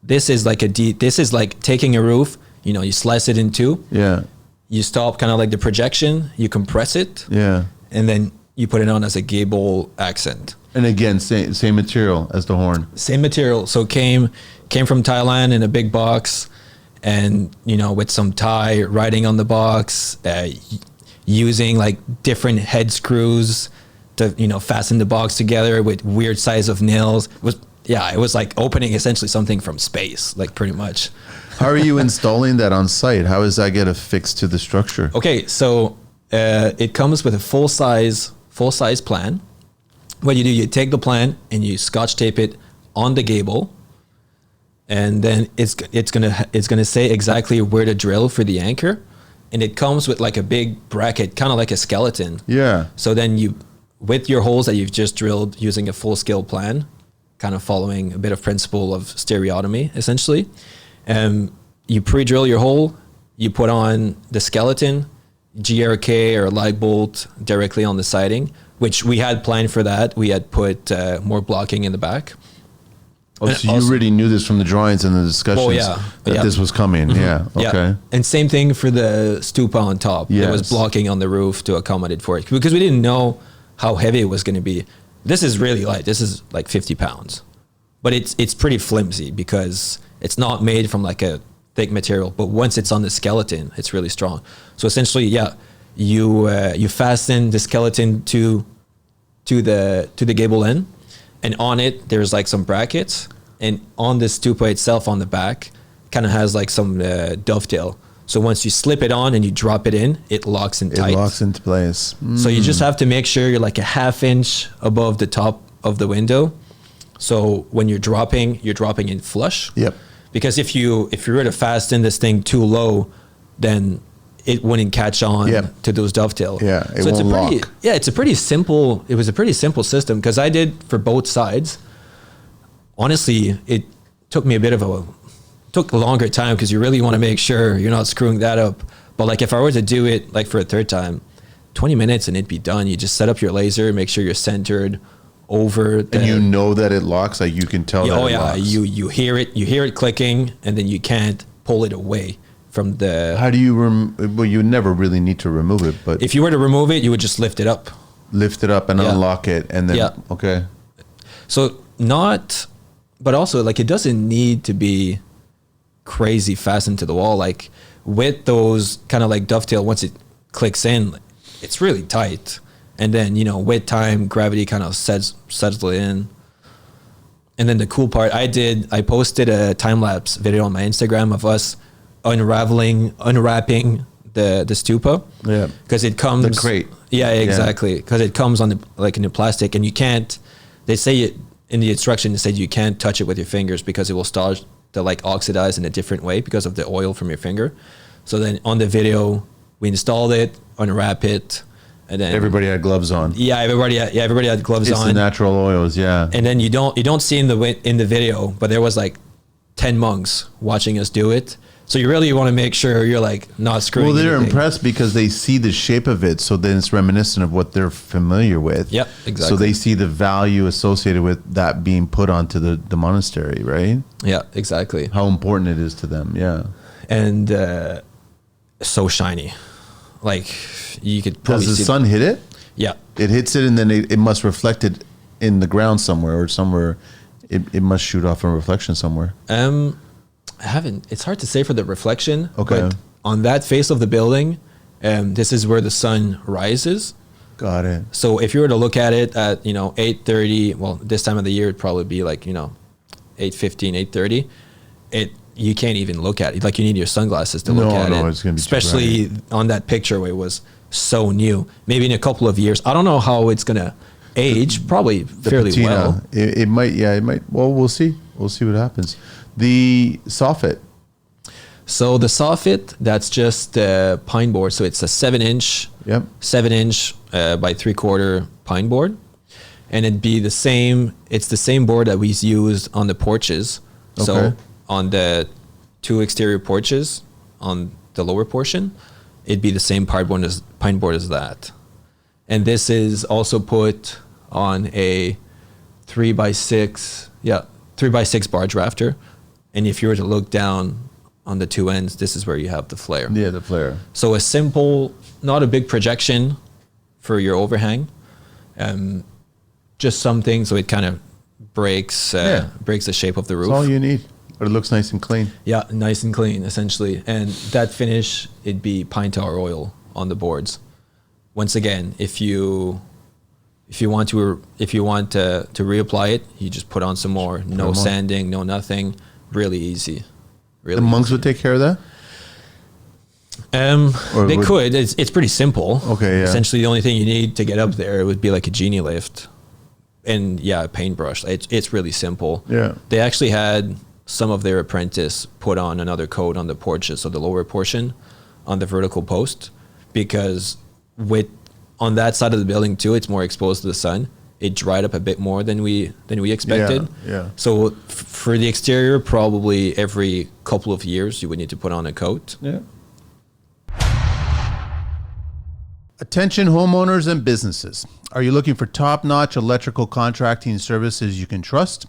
This is like taking a roof, you slice it in two. Yeah. You stop kind of like the projection, you compress it. Yeah. And then you put it on as a gable accent. And again, same material as the horn. Same material. So came from Thailand in a big box, and with some Thai writing on the box, using like different head screws to fasten the box together with weird size of nails. It was like opening essentially something from space, like pretty much. How are you installing that on site? How does that get affixed to the structure? Okay, so it comes with a full size plan. What you do, you take the plan and you scotch tape it on the gable, and then it's gonna say exactly where to drill for the anchor, and it comes with like a big bracket, kind of like a skeleton. Yeah. So then with your holes that you've just drilled using a full scale plan, kind of following a bit of principle of stereotomy, essentially, you pre-drill your hole, you put on the skeleton, GRK or lag bolt directly on the siding, which we had planned for that. We had put more blocking in the back. Oh, so you already knew this from the drawings and the discussions that this was coming. Yeah. Okay. Yeah. And same thing for the stupa on top. Yes. There was blocking on the roof to accommodate for it because we didn't know how heavy it was going to be. This is really light. This is like 50 pounds, but it's pretty flimsy because it's not made from like a thick material. But once it's on the skeleton, it's really strong. So essentially, you fasten the skeleton to the gable end, and on it there's like some brackets, and on the stupa itself on the back kind of has like some dovetail. So once you slip it on and you drop it in, it locks in tight. It locks into place. So you just have to make sure you're like a half inch above the top of the window. So when you're dropping in flush. Yep. Because if you were to fasten this thing too low, then it wouldn't catch on to those dovetail. Yeah, so it's a pretty simple. It was a pretty simple system because I did for both sides. Honestly, it took me took a longer time because you really want to make sure you're not screwing that up. But like if I were to do it like for a third time, 20 minutes and it'd be done. You just set up your laser, make sure you're centered over. And you know that it locks, like you can tell that it locks. You hear it clicking, and then you can't pull it away from the. How do you well, you never really need to remove it, but if you were to remove it, you would just lift it up. Lift it up and unlock it, and then okay. So but also like it doesn't need to be crazy fastened to the wall. Like with those kind of like dovetail, once it clicks in, it's really tight. And then, with time, gravity kind of settles it in. And then the cool part, I posted a time-lapse video on my Instagram of us unwrapping the stupa. Yeah. Because it comes... The crate. Yeah, exactly. Because it comes on in the plastic, and you can't... They say it in the instruction, it said you can't touch it with your fingers because it will start to like oxidize in a different way because of the oil from your finger. So then on the video, we installed it, unwrap it, and then everybody had gloves on. Yeah, everybody had gloves on. It's the natural oils, yeah. And then you don't see in the video, but there was like 10 monks watching us do it. So you really want to make sure you're like not screwing. Well, they're anything. impressed because they see the shape of it, so then it's reminiscent of what they're familiar with. Yep, exactly. So they see the value associated with that being put onto the monastery, right? Yeah, exactly. How important it is to them, yeah. And so shiny. Like you could probably Does the sun hit it? Yeah. It hits it, and then it must reflect it in the ground somewhere, or somewhere it must shoot off a reflection somewhere. It's hard to say for the reflection. Okay. But on that face of the building, this is where the sun rises. Got it. So if you were to look at it at 8:30, well, this time of the year it'd probably be like 8:15, 8:30. You can't even look at it. Like you need your sunglasses to look at it. It's gonna be especially on that picture where it was so new. Maybe in a couple of years, I don't know how it's gonna age. Probably fairly patina, well. It might. Yeah, it might. Well, we'll see. We'll see what happens. The soffit. So the soffit, that's just pine board. So it's a 7-inch. Yep. 7-inch by 3/4 pine board, and it'd be the same. It's the same board that we used on the porches. Okay. So on the 2 exterior porches on the lower portion, it'd be the same pine board as that. And this is also put on a 3x6 barge rafter. And if you were to look down on the 2 ends, this is where you have the flare. Yeah, the flare. So a simple, not a big projection for your overhang, just something so it kind of breaks the shape of the roof. That's all you need. But it looks nice and clean. Yeah, nice and clean, essentially. And that finish, it'd be pine tar oil on the boards. Once again, if you want to reapply it, you just put on some more. No sanding, no nothing. Really easy. Really. The monks would take care of that? They could. It's pretty simple. Okay, yeah. Essentially, the only thing you need to get up there would be like a genie lift, and a paintbrush. It's really simple. Yeah. They actually had some of their apprentice put on another coat on the porches, so the lower portion, on the vertical post, because on that side of the building too, it's more exposed to the sun. It dried up a bit more than we expected. Yeah. So for the exterior, probably every couple of years you would need to put on a coat. Yeah. Attention homeowners and businesses. Are you looking for top-notch electrical contracting services you can trust?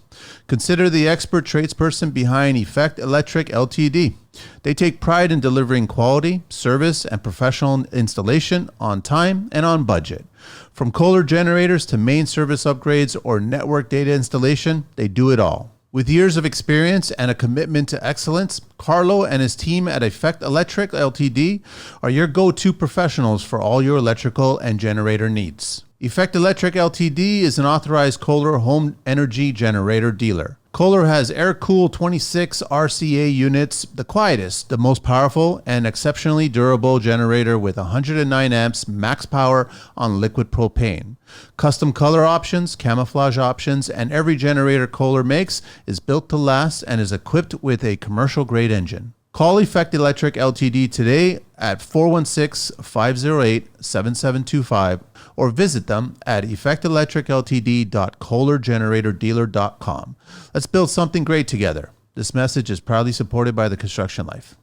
Consider the expert tradesperson behind Effect Electric Ltd. They take pride in delivering quality, service, and professional installation on time and on budget. From Kohler generators to main service upgrades or network data installation, they do it all. With years of experience and a commitment to excellence, Carlo and his team at Effect Electric Ltd. are your go-to professionals for all your electrical and generator needs. Effect Electric Ltd. is an authorized Kohler home energy generator dealer. Kohler has air-cooled 26 RCA units, the quietest, the most powerful, and exceptionally durable generator with 109 amps max power on liquid propane. Custom color options, camouflage options, and every generator Kohler makes is built to last and is equipped with a commercial-grade engine. Call Effect Electric Ltd. today at 416-508-7725 or visit them at effectelectricltd.kohlergeneratordealer.com. Let's build something great together. This message is proudly supported by the Construction Life.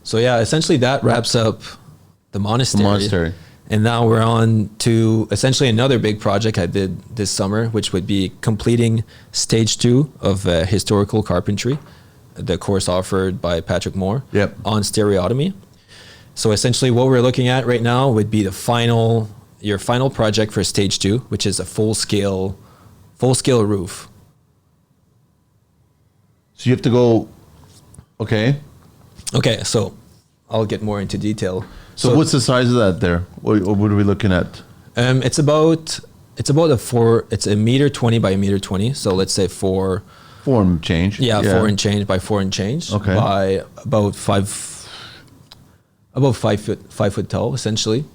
So yeah, essentially that wraps up the monastery. The monastery. And now we're on to essentially another big project I did this summer, which would be completing stage 2 of historical carpentry, the course offered by Patrick Moore on stereotomy. So essentially what we're looking at right now would be your final project for stage 2, which is a full scale roof. So you have to go, okay, so I'll get more into detail. So what's the size of that there? What are we looking at? It's about it's a meter 20 by a meter 20. So let's say 4 and change. Yeah, 4 and change by 4 and change. Okay. By about 5 foot tall, essentially.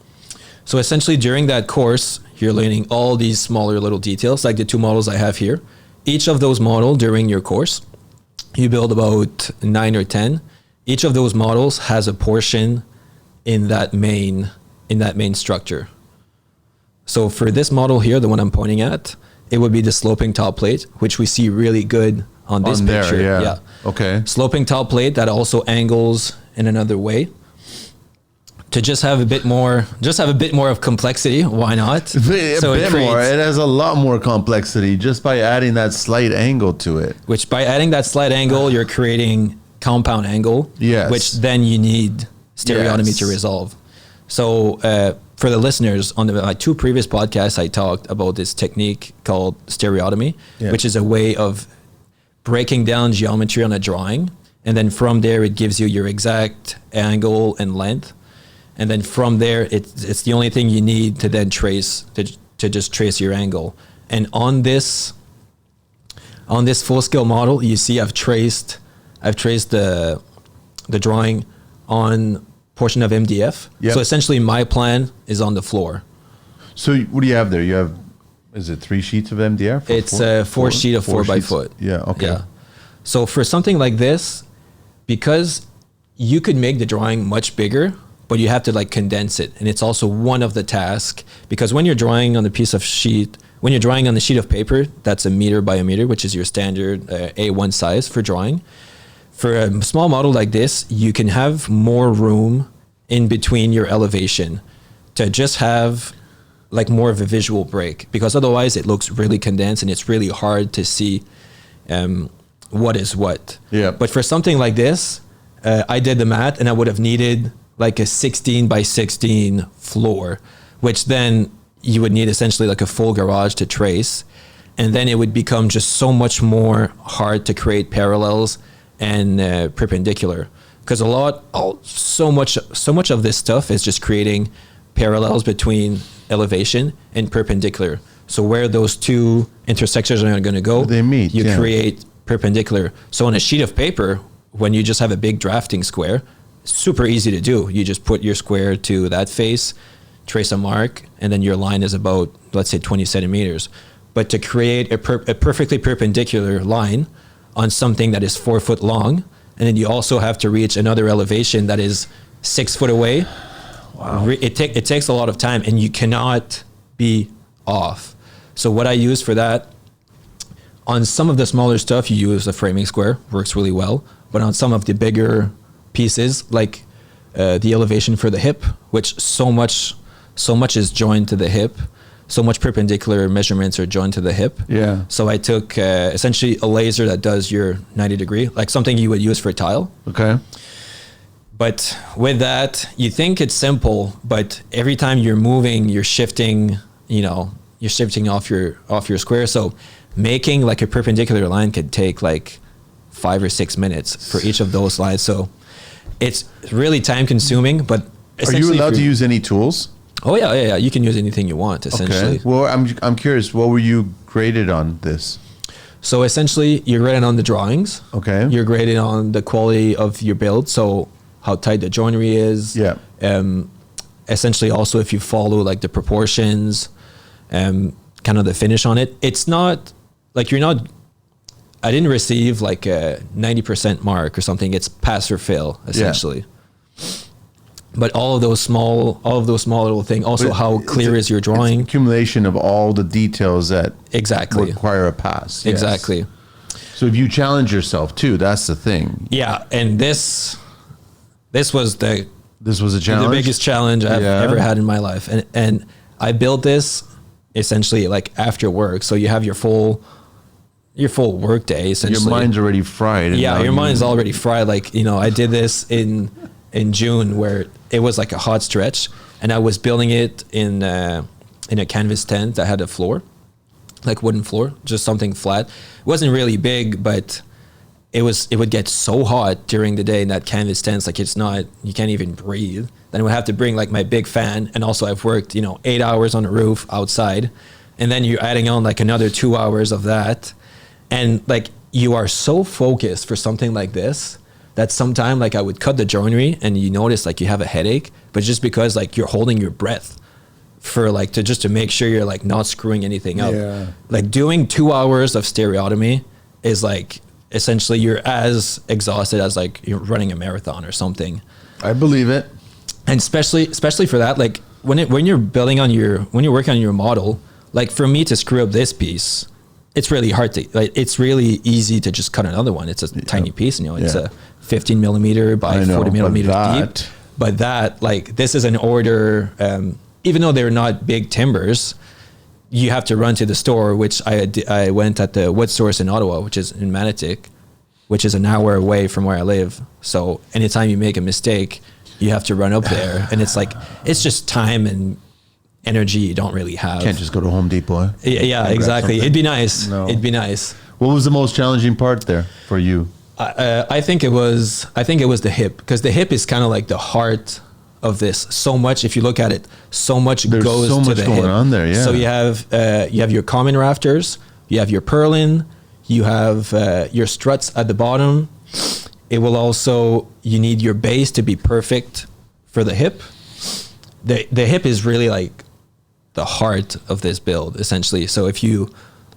So essentially during that course, you're learning all these smaller little details, like the 2 models I have here. Each of those models during your course, you build about 9 or 10. Each of those models has a portion in that main structure. So for this model here, the one I'm pointing at, it would be the sloping top plate, which we see really good on this picture. There, yeah. Okay. Sloping top plate that also angles in another way. To just have a bit more of complexity, why not? It has a lot more complexity just by adding that slight angle to it. Which by adding that slight angle, you're creating compound angle, yes, which then you need stereotomy to resolve. So for the listeners, on my 2 previous podcasts, I talked about this technique called stereotomy, which is a way of breaking down geometry on a drawing. And then from there, it gives you your exact angle and length. And then from there, it's the only thing you need to then trace, to just trace your angle. And on this full scale model, you see I've traced the drawing on portion of MDF. Yep. So essentially my plan is on the floor. So what do you have there? You have, is it 3 sheets of MDF? It's a 4 sheet of 4 by foot. Yeah, okay. Yeah. So for something like this, because you could make the drawing much bigger, but you have to like condense it. And it's also one of the tasks, because when you're drawing on the sheet of paper, that's a meter by a meter, which is your standard A1 size for drawing. For a small model like this, you can have more room in between your elevation to just have like more of a visual break, because otherwise it looks really condensed and it's really hard to see what is what. Yeah. But for something like this, I did the math and I would have needed like a 16 by 16 floor, which then you would need essentially like a full garage to trace. And then it would become just so much more hard to create parallels and perpendicular, because so much of this stuff is just creating parallels between elevation and perpendicular. So where those 2 intersections are going to go, they meet. You create perpendicular. So on a sheet of paper, when you just have a big drafting square, super easy to do. You just put your square to that face, trace a mark, and then your line is about, let's say, 20 centimeters. But to create a perfectly perpendicular line on something that is 4 foot long, and then you also have to reach another elevation that is 6 foot away. Wow. It takes a lot of time, and you cannot be off. So what I use for that, on some of the smaller stuff, you use a framing square, works really well. But on some of the bigger pieces, like the elevation for the hip, which so much is joined to the hip, so much perpendicular measurements are joined to the hip. Yeah. So I took essentially a laser that does your 90 degree, like something you would use for tile. Okay. But with that, you think it's simple, but every time you're moving, you're shifting off your square. So making like a perpendicular line could take like 5 or 6 minutes for each of those lines. So it's really time consuming, but are you allowed to use any tools? Oh yeah. You can use anything you want, essentially. Okay. Well, I'm curious, what were you graded on this? So essentially, you're graded on the drawings. Okay. You're graded on the quality of your build, so how tight the joinery is. Yeah. Essentially, also if you follow like the proportions, kind of the finish on it. It's not like I didn't receive like a 90% mark or something. It's pass or fail, essentially. Yeah. But all of those small little things. Also, how clear is your drawing? It's accumulation of all the details that exactly require a pass. Yes. Exactly. So if you challenge yourself too, that's the thing. Yeah, and this was a challenge. The biggest challenge I've ever had in my life, and I built this essentially like after work. So you have your full work day. Essentially, your mind's already fried. Yeah, your mind's already fried. Like I did this in June where it was like a hot stretch, and I was building it in a canvas tent that had a floor, like wooden floor, just something flat. It wasn't really big, but it would get so hot during the day in that canvas tent. Like you can't even breathe. Then I would have to bring like my big fan, and also I've worked 8 hours on the roof outside, and then you're adding on like another 2 hours of that, and like you are so focused for something like this that sometimes like I would cut the joinery and you notice like you have a headache, but just because like you're holding your breath for like to make sure you're like not screwing anything up. Yeah. Like doing 2 hours of stereotomy is like essentially you're as exhausted as like you're running a marathon or something. I believe it. And especially for that, like when you're working on your model, like for me to screw up this piece, it's really hard to like. It's really easy to just cut another one. It's a tiny piece, it's a 15 millimeter by 40 millimeters deep. But that, like, this is an order. Even though they're not big timbers, you have to run to the store, which I went at the wood source in Ottawa, which is in Manatic, which is an hour away from where I live. So anytime you make a mistake, you have to run up there, and it's just time and energy you don't really have. Can't just go to Home Depot. Yeah, exactly. It'd be nice. No. It'd be nice. What was the most challenging part there for you? I think it was the hip, because the hip is kind of like the heart of this. So much, if you look at it, so much goes to the hip. There's so much going on there. Yeah. So you have your common rafters, you have your purlin, you have your struts at the bottom. It will also, you need your base to be perfect for the hip. The hip is really like the heart of this build, essentially. So if you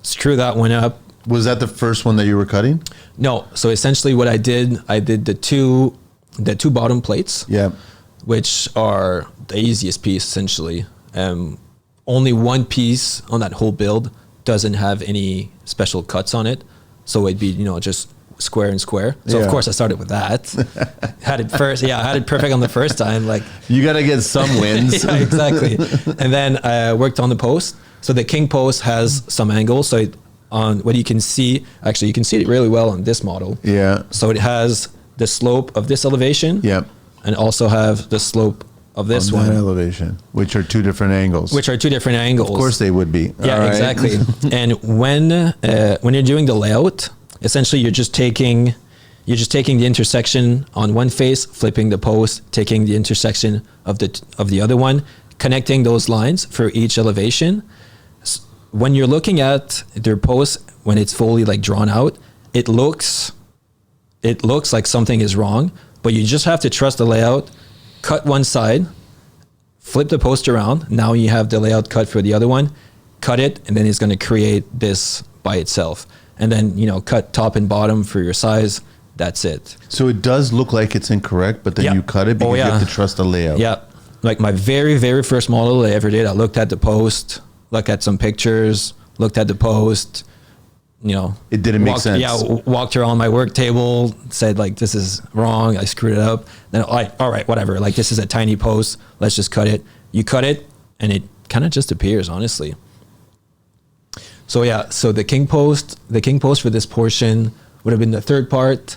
screw that one up. Was that the first one that you were cutting? No. So essentially what I did the two bottom plates. Yeah. Which are the easiest piece, essentially. Only one piece on that whole build doesn't have any special cuts on it. So it'd be, just square and square. So of course I started with that. Had it first. Yeah, I had it perfect on the first time. Like, you got to get some wins. Yeah, exactly. And then I worked on the post. So the king post has some angles. So on what you can see, actually you can see it really well on this model. Yeah. So it has the slope of this elevation. Yeah. And also have the slope of this one. Elevation, which are two different angles. Of course they would be. Yeah, right. Exactly. And when you're doing the layout, essentially you're just taking the intersection on one face, flipping the post, taking the intersection of the other one, connecting those lines for each elevation. When you're looking at their post, when it's fully like drawn out, it looks like something is wrong, but you just have to trust the layout, cut one side, flip the post around. Now you have the layout cut for the other one, cut it, and then it's going to create this by itself. And then, cut top and bottom for your size. That's it. So it does look like it's incorrect, but then you cut it because you have to trust the layout. Yeah. Like my very, very first model I ever did, I looked at the post, looked at some pictures, looked at the post, It didn't make sense. Yeah, walked around my work table, said like, this is wrong, I screwed it up. Then all right, whatever. Like, this is a tiny post, let's just cut it. You cut it, and it kind of just appears, honestly. So yeah, so the king post for this portion would have been the third part.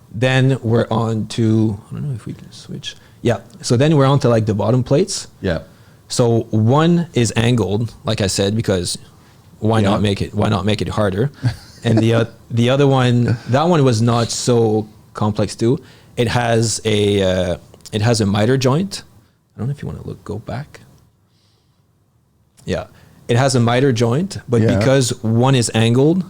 Then we're on to, I don't know if we can switch. Yeah, so then we're on to like the bottom plates. Yeah. So one is angled, like I said, because why not make it harder? And the other one, that one was not so complex too. It has a miter joint. I don't know if you want to go back. Yeah, it has a miter joint, but because one is angled,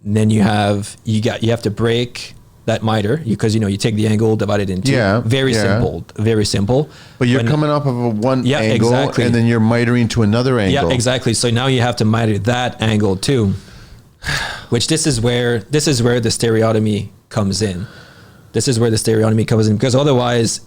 then you have to break that miter because you take the angle, divide it into very simple. But you're coming off of one angle, exactly. And then you're mitering to another angle. Yeah, exactly. So now you have to miter that angle too, which this is where the stereotomy comes in. This is where the stereotomy comes in because otherwise,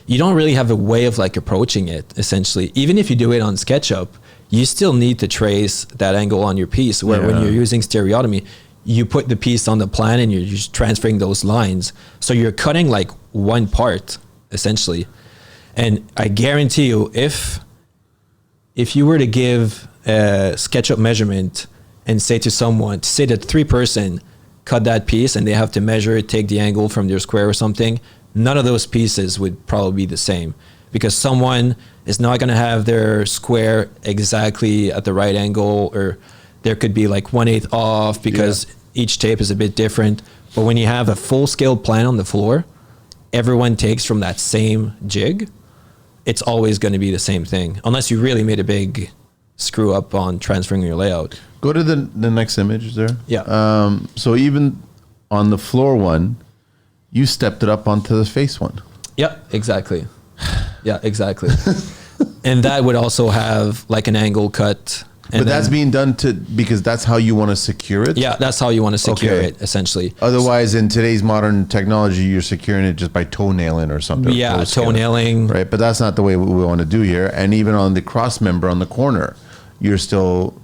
you don't really have a way of approaching it. Essentially, even if you do it on SketchUp, you still need to trace that angle on your piece. Where when you're using stereotomy, you put the piece on the plan and you're just transferring those lines. So you're cutting one part essentially. And I guarantee you, if you were to give a SketchUp measurement and say that 3-person cut that piece and they have to measure it, take the angle from their square or something, none of those pieces would probably be the same because someone is not going to have their square exactly at the right angle, or there could be 1/8 off because each tape is a bit different. But when you have a full scale plan on the floor, everyone takes from that same jig. It's always going to be the same thing, unless you really made a big screw up on transferring your layout. Go to the next image there. Yeah. So even on the floor one, you stepped it up onto the face one. Yeah, exactly. Yeah, exactly. And that would also have an angle cut. But that's being done because that's how you want to secure it? Yeah, that's how you want to secure it, essentially. Otherwise, in today's modern technology, you're securing it just by toenailing or something. Yeah, toenailing. Right, but that's not the way we want to do here. And even on the cross member on the corner, you're still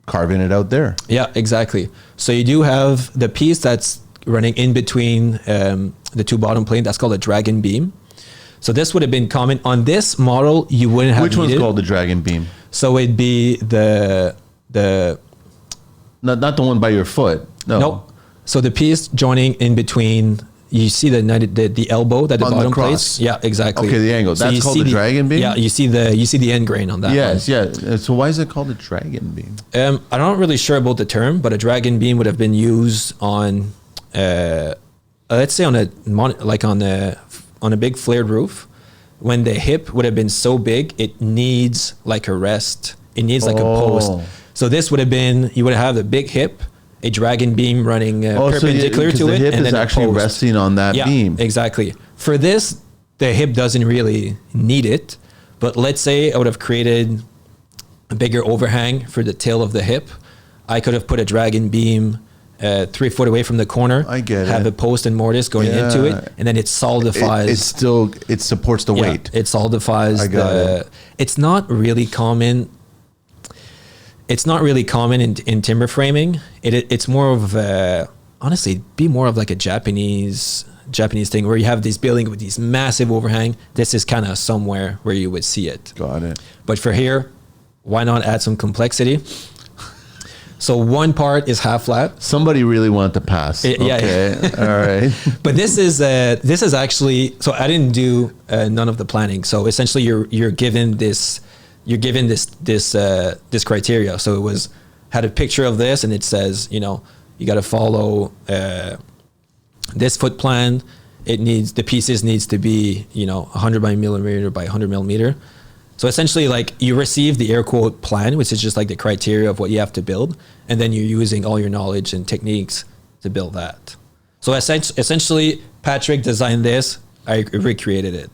carving it out there. Yeah, exactly. So you do have the piece that's running in between the two bottom planes. That's called a dragon beam. So this would have been common. On this model, you wouldn't have Which one's called the dragon beam? So it'd be the not the one by your foot. No. Nope. So the piece joining in between, you see the elbow that the bottom plates. Yeah, exactly. Okay, the angle. So that's called the dragon beam? Yeah, you see the end grain on that. Yes, yeah. So why is it called a dragon beam? I'm not really sure about the term, but a dragon beam would have been used on let's say on a big flared roof, when the hip would have been so big, it needs a rest. It needs a post. So this would have been, you would have the big hip, a dragon beam running perpendicular to it. The hip and is then actually resting on that beam. Exactly. For this, the hip doesn't really need it. But let's say I would have created a bigger overhang for the tail of the hip. I could have put a dragon beam 3 foot away from the corner. I get have it. a post and mortise going into it, and then it solidifies. It supports the weight. It solidifies. It's not really common. It's not really common in timber framing. It's more of honestly, it'd be more of a Japanese thing where you have this building with these massive overhang. This is kind of somewhere where you would see it. Got it. But for here, why not add some complexity? So one part is half flat. Somebody really wanted to pass. Okay. All right. But this is actually, so I didn't do none of the planning. So essentially you're given this criteria. So it was, had a picture of this and it says, you got to follow this foot plan. The pieces needs to be, 100 millimeter by 100 millimeter. So essentially, you receive the air quote plan, which is just the criteria of what you have to build, and then you're using all your knowledge and techniques to build that. So essentially, Patrick designed this, I recreated it.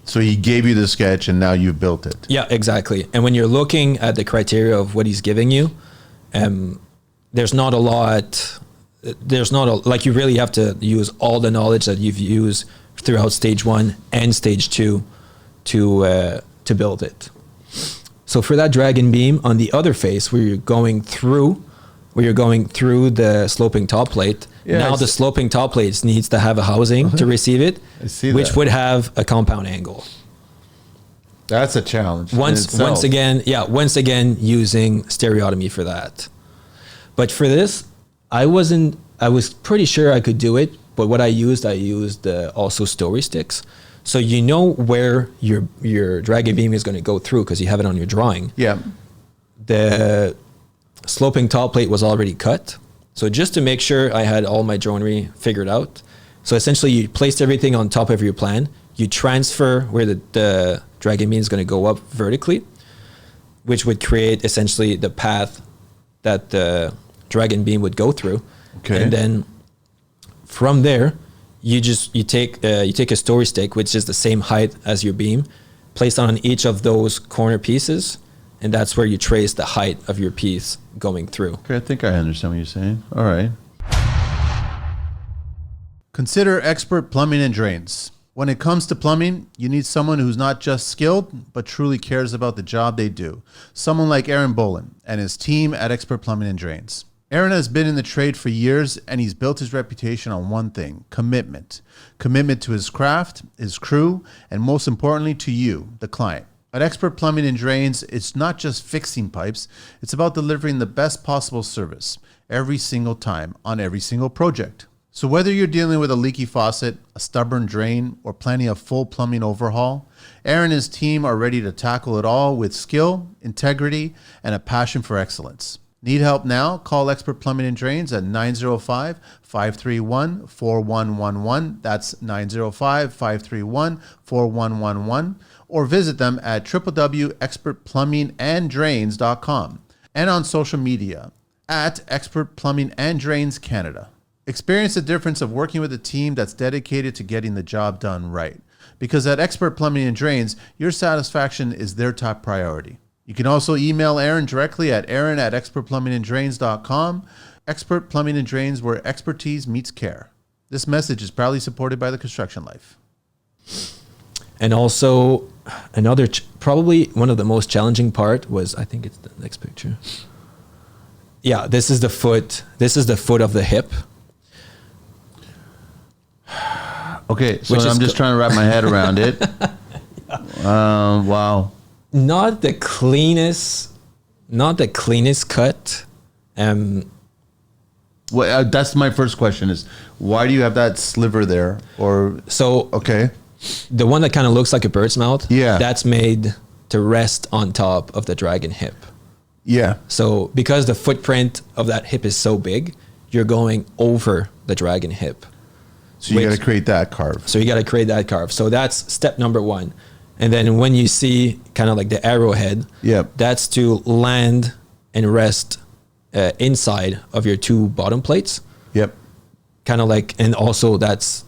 So he gave you the sketch, and now you've built it. Yeah, exactly. And when you're looking at the criteria of what he's giving you, there's not a lot. You really have to use all the knowledge that you've used throughout stage 1 and stage 2. To build it. So for that dragon beam on the other face where you're going through the sloping top plate, now the sloping top plate needs to have a housing to receive it, which would have a compound angle. That's a challenge. Once again using stereotomy for that. But for this, I was pretty sure I could do it, but what I used also story sticks. So where your dragon beam is going to go through because you have it on your drawing. Yeah. the sloping top plate was already cut. So just to make sure I had all my joinery figured out. So essentially you placed everything on top of your plan. You transfer where the dragon beam is going to go up vertically, which would create essentially the path that the dragon beam would go through. Okay. And then from there, you take a story stake, which is the same height as your beam, placed on each of those corner pieces, and that's where you trace the height of your piece going through. Okay, I think I understand what you're saying. All right. Consider expert plumbing and drains. When it comes to plumbing, you need someone who's not just skilled, but truly cares about the job they do. Someone like Aaron Bolin and his team at Expert Plumbing and Drains. Aaron has been in the trade for years, and he's built his reputation on one thing: commitment. Commitment to his craft, his crew, and most importantly to you, the client. At Expert Plumbing and Drains, it's not just fixing pipes, it's about delivering the best possible service every single time on every single project. So whether you're dealing with a leaky faucet, a stubborn drain, or planning a full plumbing overhaul, Aaron and his team are ready to tackle it all with skill, integrity, and a passion for excellence. Need help now? Call Expert Plumbing and Drains at 905-531-4111. That's 905-531-4111. Or visit them at www.expertplumbinganddrains.com and on social media at Expert Plumbing and Drains Canada. Experience the difference of working with a team that's dedicated to getting the job done right. Because at Expert Plumbing and Drains, your satisfaction is their top priority. You can also email Aaron directly at aaron@expertplumbinganddrains.com. Expert Plumbing and Drains, where expertise meets care. This message is proudly supported by the Construction Life. And also, another probably one of the most challenging part was, I think it's the next picture. Yeah, this is the foot. This is the foot of the hip. Okay, so I'm just trying to wrap my head around it. Wow. Not the cleanest cut. Well, that's my first question: is why do you have that sliver there? Or so okay, the one that kind of looks like a bird's mouth. Yeah, that's made to rest on top of the dragon hip. Yeah. So because the footprint of that hip is so big, you're going over the dragon hip. So you got to create that carve. So that's step number one. And then when you see kind of like the arrowhead, yep, that's to land and rest inside of your two bottom plates. Yep. Kind of like, and also that's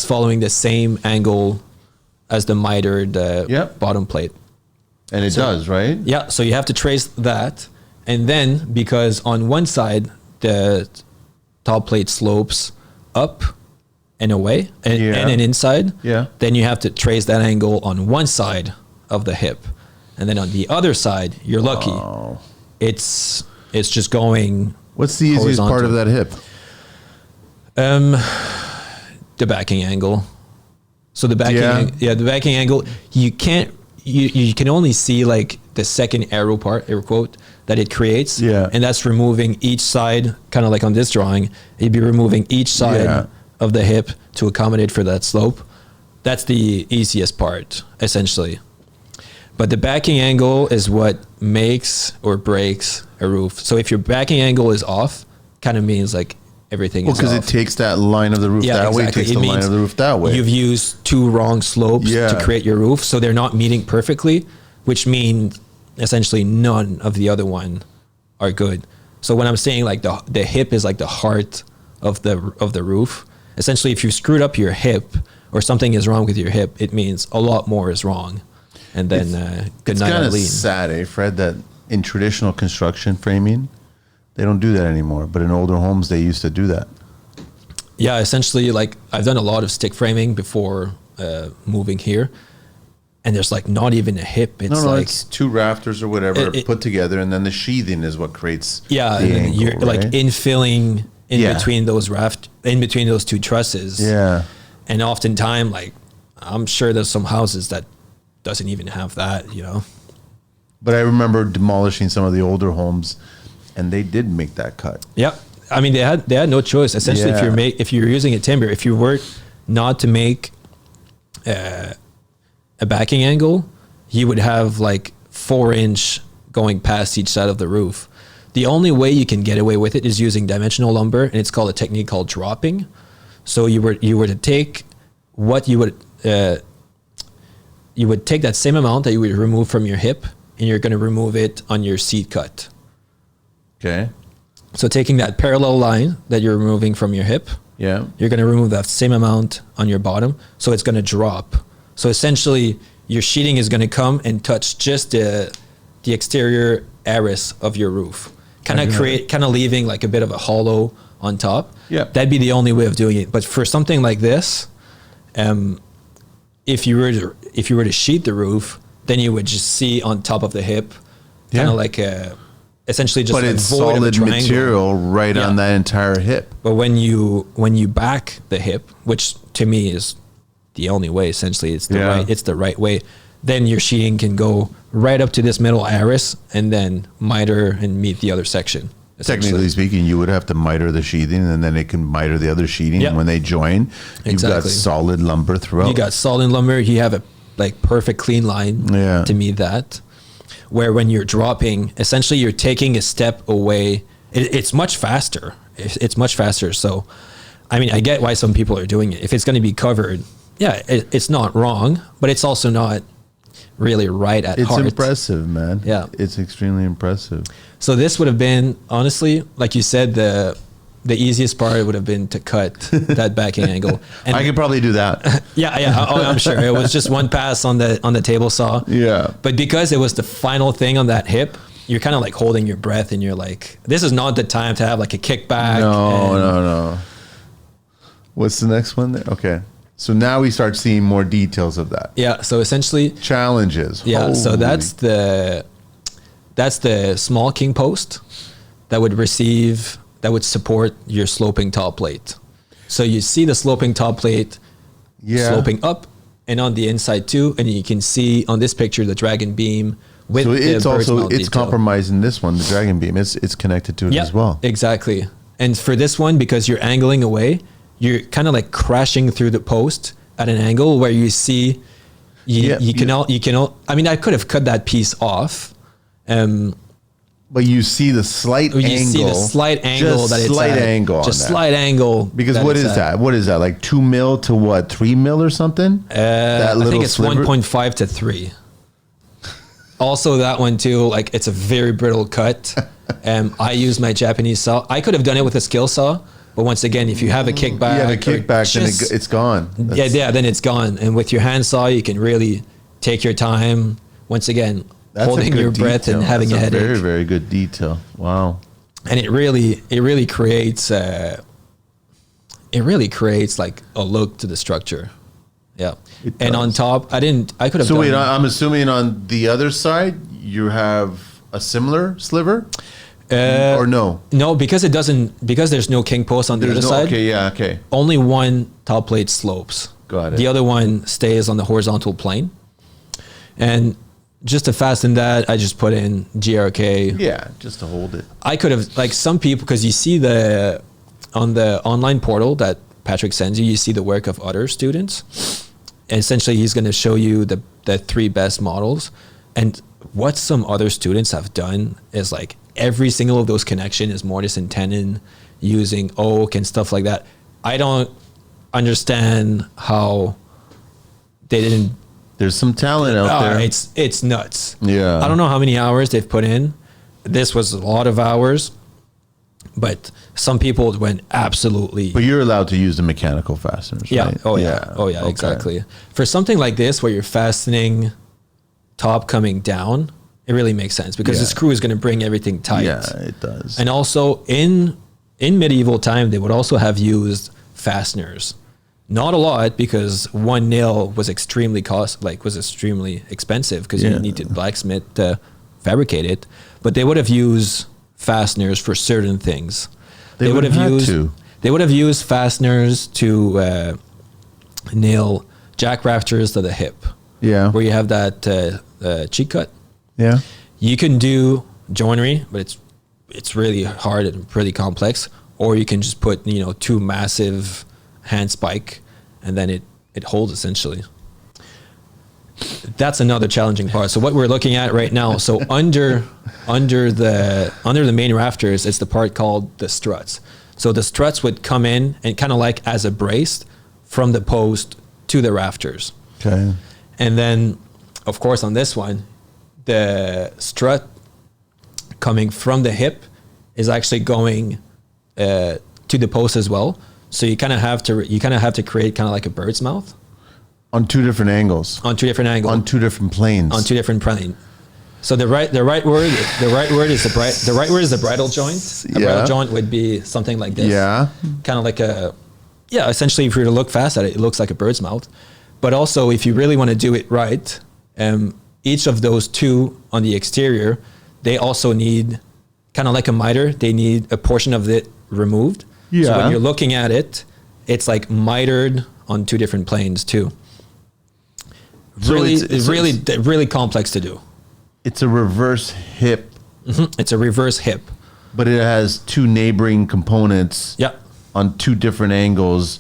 following the same angle as the mitered bottom plate. And it does, right? Yeah. So you have to trace that. And then because on one side, the top plate slopes up and away and an inside, then you have to trace that angle on one side of the hip. And then on the other side, you're lucky. Oh. It's just going. What's the easiest part of that hip? The backing angle. So the backing angle, you can only see like the second arrow part, air quote, that it creates. Yeah. And that's removing each side, kind of like on this drawing, you'd be removing each side of the hip to accommodate for that slope. That's the easiest part, essentially. But the backing angle is what makes or breaks a roof. So if your backing angle is off, kind of means like everything is off. Well, because it takes that line of the roof that way, it takes the line of the roof that way. You've used two wrong slopes to create your roof, so they're not meeting perfectly, which means essentially none of the other one are good. So when I'm saying like the hip is like the heart of the roof, essentially if you screwed up your hip or something is wrong with your hip, it means a lot more is wrong. And then good night, Eileen. It's kind of sad, Fred, that in traditional construction framing, they don't do that anymore. But in older homes, they used to do that. Yeah, essentially, like I've done a lot of stick framing before moving here, and there's like not even a hip. It's it's two rafters or whatever put together, and then the sheathing is what creates. Yeah, the and angle, you're like infilling in between those in between those two trusses. Yeah, and oftentimes, like I'm sure there's some houses that doesn't even have that, you know. But I remember demolishing some of the older homes, and they did make that cut. Yep. I mean, they had no choice. Essentially, if you're using a timber, if you were not to make a backing angle, you would have like 4-inch going past each side of the roof. The only way you can get away with it is using dimensional lumber, and it's called a technique called dropping. So you were to take what you would take that same amount that you would remove from your hip, and you're going to remove it on your seat cut. Okay. So taking that parallel line that you're removing from your hip, Yeah. you're going to remove that same amount on your bottom. So it's going to drop. So essentially, your sheeting is going to come and touch just the exterior arris of your roof, kind of leaving like a bit of a hollow on top. Yeah. That'd be the only way of doing it. But for something like this, if you were to sheet the roof, then you would just see on top of the hip, kind of like essentially just but a it's void of a solid triangle. material right on that entire hip. But when you back the hip, which to me is the only way, essentially it's the right way, then your sheeting can go right up to this middle arris and then miter and meet the other section. Technically speaking, you would have to miter the sheathing, and then it can miter the other sheeting. Yep. And when they join, you've got solid lumber throughout. You got solid lumber. You have a like perfect clean line to meet that. Where when you're dropping, essentially you're taking a step away. It's much faster. It's much faster. So, I mean, I get why some people are doing it. If it's going to be covered, it's not wrong, but it's also not really right at heart. It's impressive, man. Yeah. It's extremely impressive. So this would have been, honestly, like you said, the easiest part would have been to cut that backing angle. And I could probably do that. I'm sure. It was just one pass on the table saw. Yeah. But because it was the final thing on that hip, you're kind of like holding your breath, and you're like, this is not the time to have like a kickback. No. What's the next one there? Okay. So now we start seeing more details of that. Yeah. So essentially challenges. Yeah. Holy. So that's the small king post that would support your sloping top plate. So you see the sloping top plate sloping up and on the inside too, and you can see on this picture the dragon beam with it's compromising this one, the dragon beam. It's connected to it as well. Exactly. And for this one, because you're angling away, you're kind of like crashing through the post at an angle where you see I mean, I could have cut that piece off. But you see the slight angle. You see the slight angle that it's at. Just slight angle. Because what is that? What is that? Like 2 mil to what? 3 mil or something? I think it's 1.5 to 3. Also, that one too, like it's a very brittle cut. I use my Japanese saw. I could have done it with a skill saw, but once again, if you have a kickback, then it's gone. Then it's gone. And with your hand saw, you can really take your time. Once again, holding your breath and having a headache. Very, very good detail. Wow. And it really creates like a look to the structure. Yeah. And on top, I could have. So wait, I'm assuming on the other side you have a similar sliver, or no? No, because there's no king post on the other side. Okay. Only one top plate slopes. Got it. The other one stays on the horizontal plane. And just to fasten that, I just put in GRK. Yeah, just to hold it. I could have, like some people, because you see on the online portal that Patrick sends you, you see the work of other students. And essentially, he's going to show you the 3 best models. And what some other students have done is like every single of those connection is mortise and tenon using oak and stuff like that. I don't understand how they didn't. There's some talent out there. It's nuts. Yeah. I don't know how many hours they've put in. This was a lot of hours, but some people went absolutely. But you're allowed to use the mechanical fasteners, yeah. right? Oh yeah. Okay. Exactly. For something like this, where you're fastening top coming down, it really makes sense because the screw is going to bring everything tight. Yeah, it does. And also in medieval time, they would also have used fasteners. Not a lot, because one nail was extremely expensive because you needed blacksmith to fabricate it. But they would have used fasteners for certain things. They would have used fasteners to nail jack rafters to the hip. Yeah. Where you have that cheek cut. Yeah. You can do joinery, but it's really hard and pretty complex. Or you can just put 2 massive hand spike, and then it holds essentially. that's another challenging part. So what we're looking at right now, so under the main rafters, it's the part called the struts. So the struts would come in and kind of like as a brace from the post to the rafters. Okay. And then, of course, on this one, the strut coming from the hip is actually going to the post as well. So you kind of have to create kind of like a bird's mouth. On two different angles. On two different angles. On two different planes. On two different planes. So the right word is the bridle joint. A bridle joint would be something like this. Yeah. Kind of like essentially if you were to look fast at it, it looks like a bird's mouth. But also if you really want to do it right, each of those two on the exterior, they also need kind of like a miter. They need a portion of it removed. Yeah. So when you're looking at it, it's like mitered on two different planes too. So it's really complex to do. It's a reverse hip. Mm-hmm. It's a reverse hip. But it has two neighboring components on two different angles,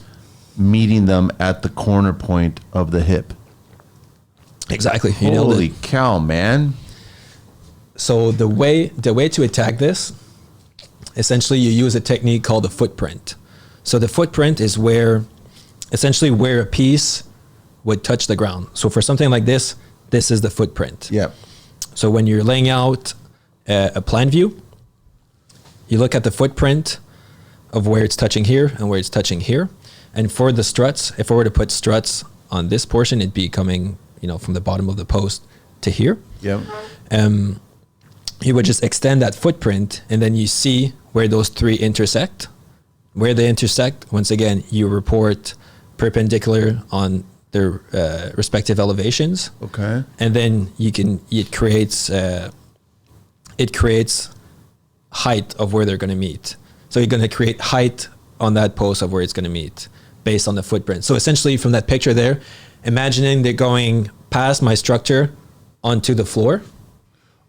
meeting them at the corner point of the hip. Exactly. Holy cow, man. So the way to attack this, essentially you use a technique called the footprint. So the footprint is essentially where a piece would touch the ground. So for something like this is the footprint. Yeah. So when you're laying out a plan view, you look at the footprint of where it's touching here and where it's touching here. And for the struts, if I were to put struts on this portion, it'd be coming, from the bottom of the post to here. Yeah. You would just extend that footprint, and then you see where those three intersect. Where they intersect, once again, you report perpendicular on their respective elevations. Okay. And then it creates height of where they're going to meet. So you're going to create height on that post of where it's going to meet based on the footprint. So essentially from that picture there, imagining they're going past my structure onto the floor.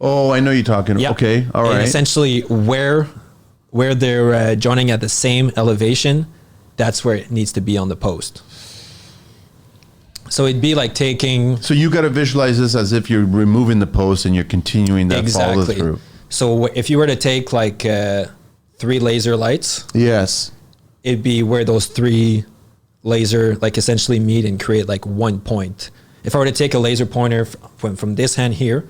Oh, I know you're talking. Yep. Okay. All right. And essentially where they're joining at the same elevation, that's where it needs to be on the post. So it'd be like taking... So you got to visualize this as if you're removing the post and you're continuing that follow through. So if you were to take like 3 laser lights... Yes. It'd be where those 3 laser like essentially meet and create like one point. If I were to take a laser pointer from this hand here,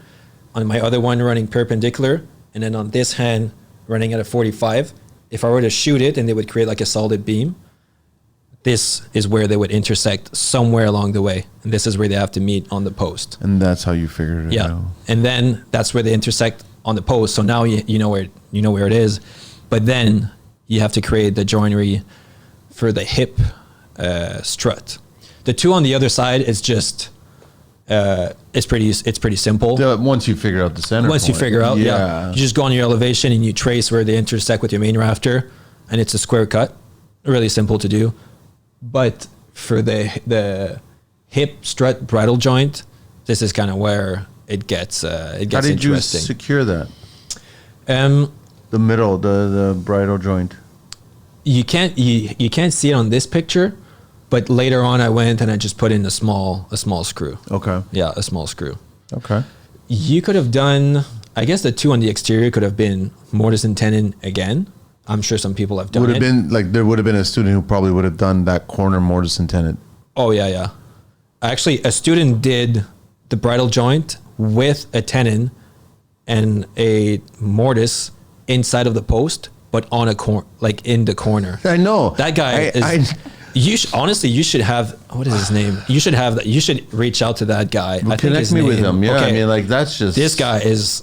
on my other one running perpendicular, and then on this hand running at a 45, if I were to shoot it and they would create like a solid beam, this is where they would intersect somewhere along the way. And this is where they have to meet on the post. And that's how you figured it out. Yeah. And then that's where they intersect on the post. So now you know where it is. But then you have to create the joinery for the hip strut. The two on the other side is just it's pretty simple. Once you figure out the center Once point. you figure out, you just go on your elevation and you trace where they intersect with your main rafter, and it's a square cut. Really simple to do. But for the hip strut bridle joint, this is kind of where it gets interesting. How did you secure that? The middle, the bridle joint. You can't see it on this picture, but later on I went and I just put in a small screw. Okay. Yeah, a small screw. Okay. You could have done, I guess the two on the exterior could have been mortise and tenon again. I'm sure some people have done it. There would have been a student who probably would have done that corner mortise and tenon. Oh yeah. Actually, a student did the bridle joint with a tenon and a mortise inside of the post, but on in the corner. I know. That guy you should have, what is his name? You should reach out to that guy. Well, connect me with him. Yeah. Okay. I mean, like, that's just... This guy is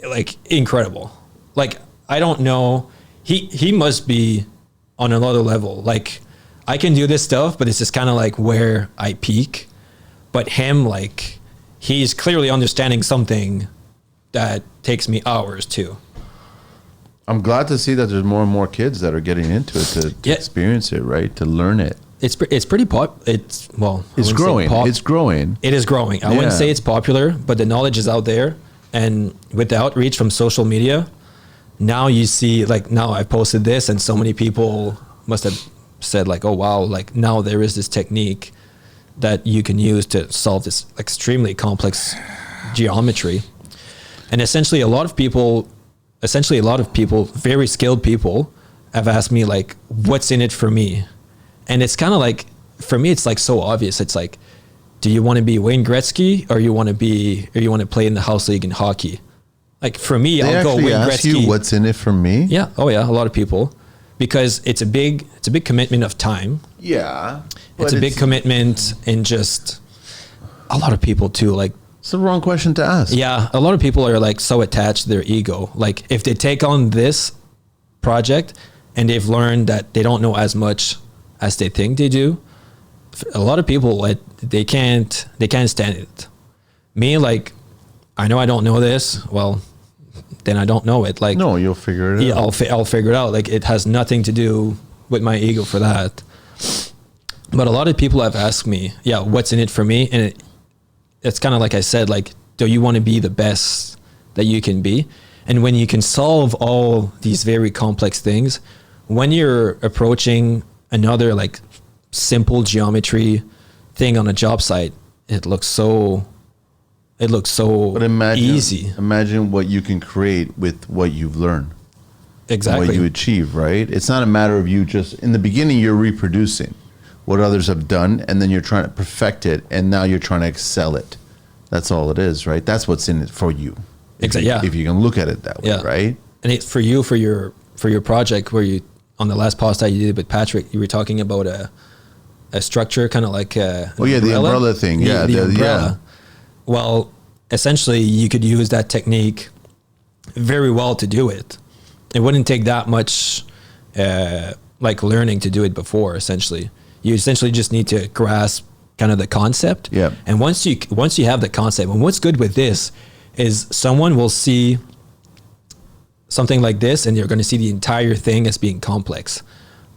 like incredible. Like, I don't know. He must be on another level. Like, I can do this stuff, but it's just kind of like where I peak. But him, like, he's clearly understanding something that takes me hours too. I'm glad to see that there's more and more kids that are getting into it to experience it, right? To learn it. It's pretty It's growing. It's growing. It is growing. I wouldn't say it's popular, but the knowledge is out there. And with the outreach from social media, now you see, like, now I posted this and so many people must have said like, oh wow, like now there is this technique that you can use to solve this extremely complex geometry. And essentially a lot of people, very skilled people, have asked me like, what's in it for me? And it's kind of like, for me, it's like so obvious. It's like, do you want to be Wayne Gretzky, or you want to play in the house league in hockey? Like for me, I'll go Wayne Gretzky. You what's in it for me? Yeah. Oh yeah. A lot of people, because it's a big commitment of time. Yeah. It's a big commitment in just a lot of people too. Like, it's the wrong question to ask. Yeah. A lot of people are like so attached to their ego. Like if they take on this project and they've learned that they don't know as much as they think they do, a lot of people, like, they can't stand it. Me, like, I know I don't know this. Well, then I don't know it. Like, no, you'll figure it out. I'll figure it out. Like, it has nothing to do with my ego for that. But a lot of people have asked me, yeah, what's in it for me? And it's kind of like I said, like, do you want to be the best that you can be? And when you can solve all these very complex things, when you're approaching another like simple geometry thing on a job site, it looks so but easy. Imagine what you can create with what you've learned. Exactly. What you achieve, right? It's not a matter of you just, in the beginning, you're reproducing what others have done, and then you're trying to perfect it, and now you're trying to excel it. That's all it is, right? That's what's in it for you. Exactly. Yeah. If you can look at it that way, right? And it's for you, for your project, where you, on the last post that you did with Patrick, you were talking about a structure, kind of like the umbrella thing. The umbrella. Well, essentially, you could use that technique very well to do it. It wouldn't take that much like learning to do it before. Essentially, you essentially just need to grasp kind of the concept. Yeah. And once you have the concept, and what's good with this is someone will see something like this, and you're going to see the entire thing as being complex.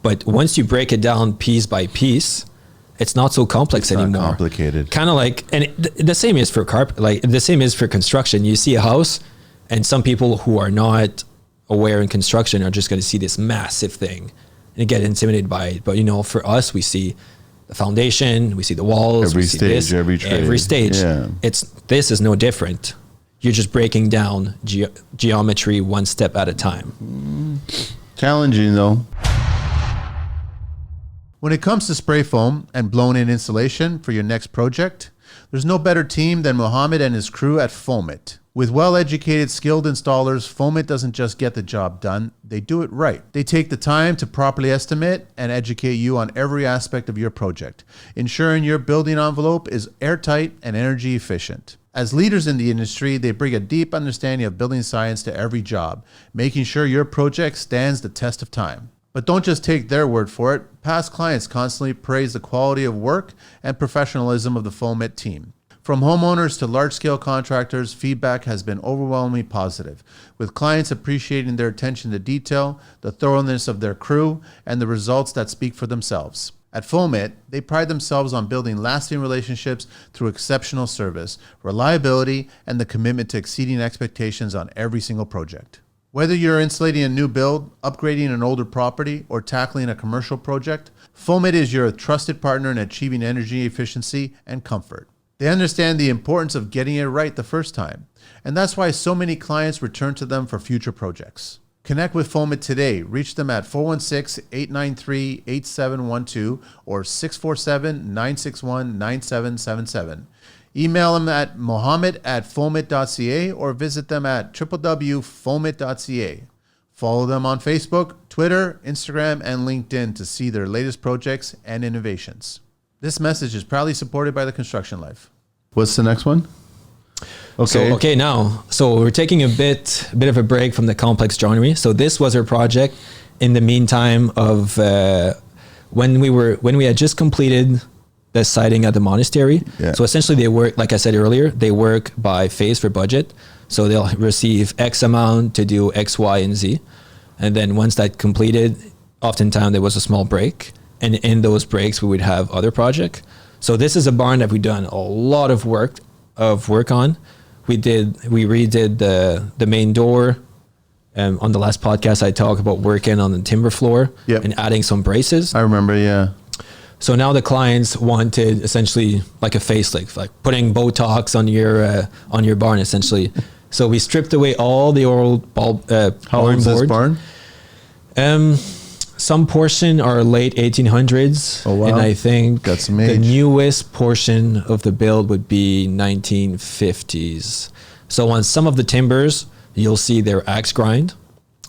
But once you break it down piece by piece, it's not so complex anymore. Not complicated. Kind of like, and the same is for the same is for construction. You see a house, and some people who are not aware in construction are just going to see this massive thing and get intimidated by it. But for us, we see the foundation, we see the walls, every stage, every stage. Yeah. This is no different. You're just breaking down geometry one step at a time. Challenging though. When it comes to spray foam and blown-in insulation for your next project, there's no better team than Mohammed and his crew at Foamit. With well-educated, skilled installers, Foamit doesn't just get the job done, they do it right. They take the time to properly estimate and educate you on every aspect of your project, ensuring your building envelope is airtight and energy efficient. As leaders in the industry, they bring a deep understanding of building science to every job, making sure your project stands the test of time. But don't just take their word for it. Past clients constantly praise the quality of work and professionalism of the Foamit team. From homeowners to large-scale contractors, feedback has been overwhelmingly positive, with clients appreciating their attention to detail, the thoroughness of their crew, and the results that speak for themselves. At Foamit, they pride themselves on building lasting relationships through exceptional service, reliability, and the commitment to exceeding expectations on every single project. Whether you're insulating a new build, upgrading an older property, or tackling a commercial project, Foamit is your trusted partner in achieving energy efficiency and comfort. They understand the importance of getting it right the first time, and that's why so many clients return to them for future projects. Connect with Foamit today. Reach them at 416-893-8712 or 647-961-9777. Email them at mohammed@foamit.ca or visit them at www.foamit.ca. Follow them on Facebook, Twitter, Instagram, and LinkedIn to see their latest projects and innovations. This message is proudly supported by the Construction Life. What's the next one? Okay. So we're taking a bit of a break from the complex joinery. So this was our project in the meantime of when we had just completed the siding at the monastery. Yeah. So essentially they work, like I said earlier, they work by phase for budget. So they'll receive X amount to do X, Y, and Z. And then once that completed, oftentimes there was a small break. And in those breaks, we would have other projects. So this is a barn that we've done a lot of work on. We redid the main door. On the last podcast, I talked about working on the timber floor and adding some braces. I remember, yeah. So now the clients wanted essentially like a facelift, like putting Botox on your barn essentially. So we stripped away all the old How old is this barn? Some portion are late 1800s. Oh, wow. And I think got some the age. newest portion of the build would be 1950s. So on some of the timbers, you'll see they're axe grind,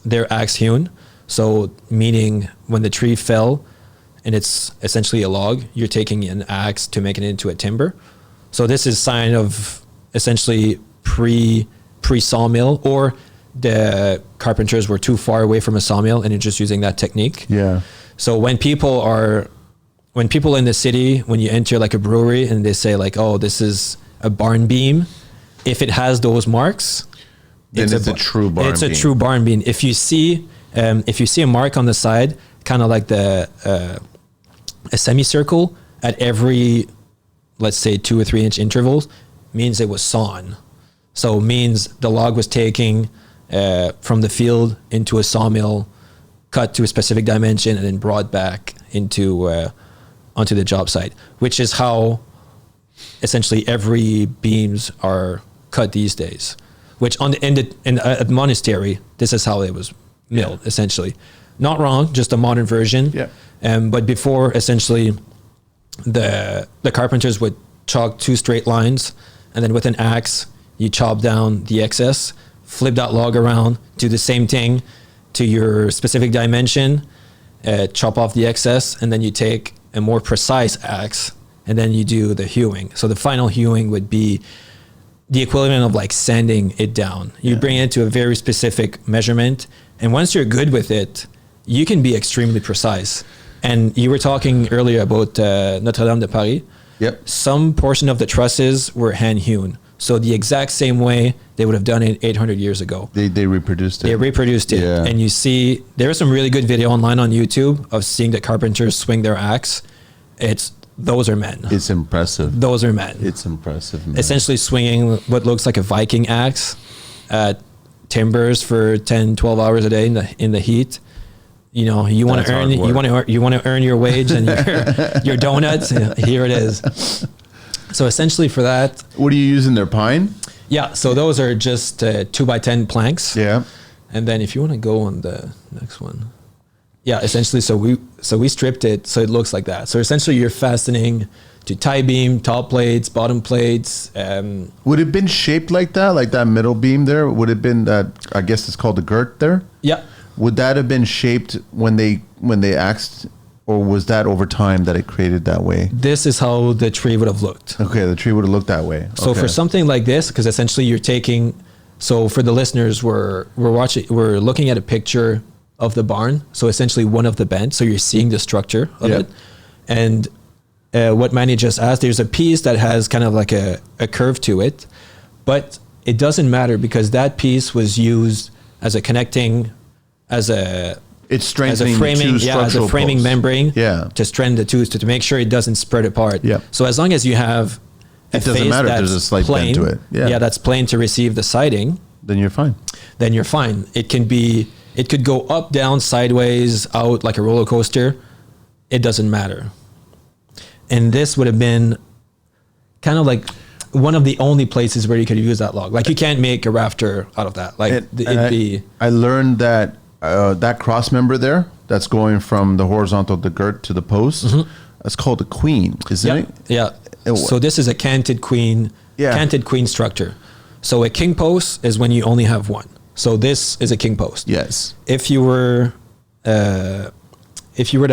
they're axe hewn. So meaning when the tree fell and it's essentially a log, you're taking an axe to make it into a timber. So this is sign of essentially pre sawmill, or the carpenters were too far away from a sawmill and you're just using that technique. Yeah. So when people in the city, when you enter like a brewery and they say like, oh, this is a barn beam, if it has those marks, Then it's a true barn beam. It's a true barn beam. If you see a mark on the side, kind of like a semicircle at every, let's say 2 or 3 inch intervals, means it was sawn. So it means the log was taken from the field into a sawmill, cut to a specific dimension, and then brought back into onto the job site, which is how essentially every beams are cut these days. Which at monastery, this is how it was milled, essentially. Not wrong, just a modern version. Yeah. But before, essentially, the carpenters would chalk 2 straight lines, and then with an axe, you chop down the excess, flip that log around, do the same thing to your specific dimension, chop off the excess, and then you take a more precise axe, and then you do the hewing. So the final hewing would be the equivalent of like sanding it down. You bring it to a very specific measurement, and once you're good with it, you can be extremely precise. And you were talking earlier about Notre Dame de Paris. Yep. Some portion of the trusses were hand hewn. So the exact same way they would have done it 800 years ago. They reproduced it. They reproduced it. Yeah. And you see, there's some really good video online on YouTube of seeing the carpenters swing their axe. Those are men. It's impressive. Those are men. It's impressive, man. Essentially swinging what looks like a Viking axe at timbers for 10, 12 hours a day in the heat. You know, you want to earn your wage and your donuts. Here it is. So essentially for that, What are you using there? Pine? yeah. So those are just 2x10 planks. Yeah. And then if you want to go on the next one, yeah, essentially, so we stripped it so it looks like that. So essentially, you're fastening to tie beam, top plates, bottom plates. Would it have been shaped like that middle beam there? Would it have been that? I guess it's called the girt there. Yeah. Would that have been shaped when they axed, or was that over time that it created that way? This is how the tree would have looked. Okay, the tree would have looked that way. So Okay. for something like this, because essentially you're taking, so for the listeners, we're looking at a picture of the barn. So essentially one of the bends. So you're seeing the structure of Yeah. it. And what Manny just asked, there's a piece that has kind of like a curve to it, but it doesn't matter because that piece was used as a connecting, it's strengthening framing, the two as a structural framing posts. membrane Yeah. to strengthen the two, to make sure it doesn't spread apart. Yeah. So as long as you have a It doesn't face matter if that's there's a slight bend plain, to it. Yeah. that's plain to receive the siding, Then you're fine. then you're fine. It could go up, down, sideways, out like a roller coaster. It doesn't matter. And this would have been kind of like one of the only places where you could use that log. Like you can't make a rafter out of that. Like I learned that that cross member there that's going from the horizontal, the girt to the post, that's called a queen, isn't it? Yeah. So this is a canted queen, canted queen structure. So a king post is when you only have one. So this is a king post. Yes. If you were to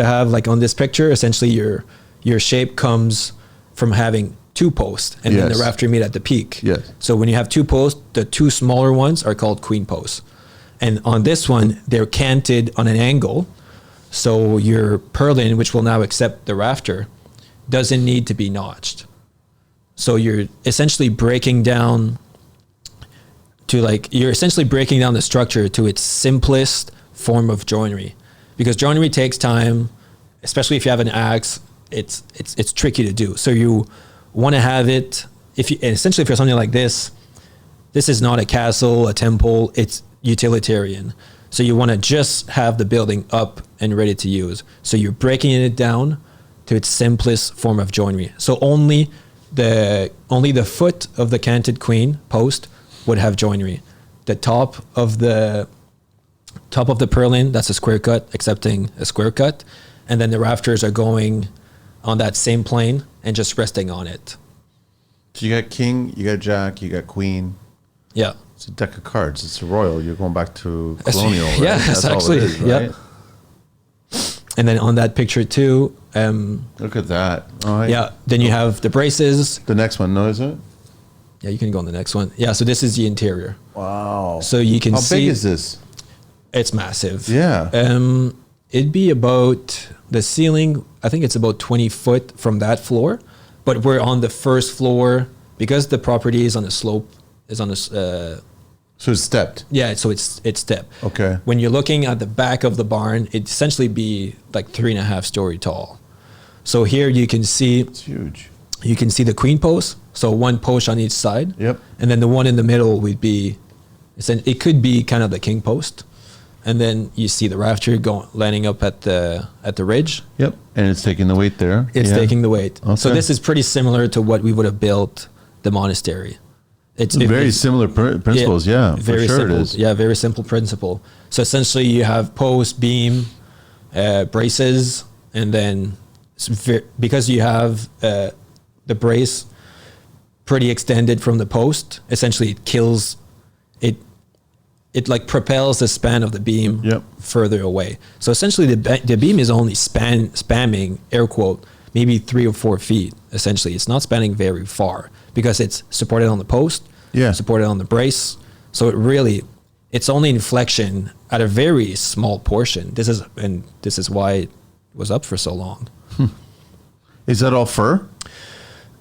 have like on this picture, essentially your shape comes from having 2 posts and then the rafter meet at the peak. Yes. So when you have 2 posts, the 2 smaller ones are called queen posts. And on this one, they're canted on an angle. So your purlin, which will now accept the rafter, doesn't need to be notched. So you're essentially breaking down the structure to its simplest form of joinery, because joinery takes time, especially if you have an axe. It's tricky to do. So you want to have it essentially for something like this. This is not a castle, a temple. It's utilitarian. So you want to just have the building up and ready to use. So you're breaking it down to its simplest form of joinery. So only the foot of the canted queen post would have joinery. The top of the purlin, that's a square cut, accepting a square cut, and then the rafters are going on that same plane and just resting on it. So you got king, you got jack, you got queen. Yeah. It's a deck of cards. It's a royal. You're going back to colonial. Right? Yeah, that's actually. all it is, right? Yeah. And then on that picture too. Look at that. All right. Yeah. Then you have the braces. The next one, no, is it? Yeah, you can go on the next one. Yeah. So this is the interior. Wow. So you can see. How big is this? It's massive. Yeah. It'd be about the ceiling. I think it's about 20 foot from that floor, but we're on the first floor because the property is on a slope. Is on a. So it's stepped. Yeah, so it's step. Okay. When you're looking at the back of the barn, it'd essentially be like 3.5 story tall. So here you can see. It's huge. You can see the queen post. So one post on each side. Yep. And then the one in the middle would be, it could be kind of the king post. And then you see the rafter landing up at the ridge. Yep. And it's taking the weight there. It's taking the weight. Okay. So this is pretty similar to what we would have built the monastery. It's very similar principles. Yeah, very for sure simple. it is. Yeah, very simple principle. So essentially, you have post, beam, braces, and then because you have the brace pretty extended from the post, essentially it kills it. It like propels the span of the beam further away. So essentially, the beam is only spamming, air quote, maybe 3 or 4 feet. Essentially, it's not spanning very far because it's supported on the post, supported on the brace. So it's only inflection at a very small portion. This is why it was up for so long. Is that all fur?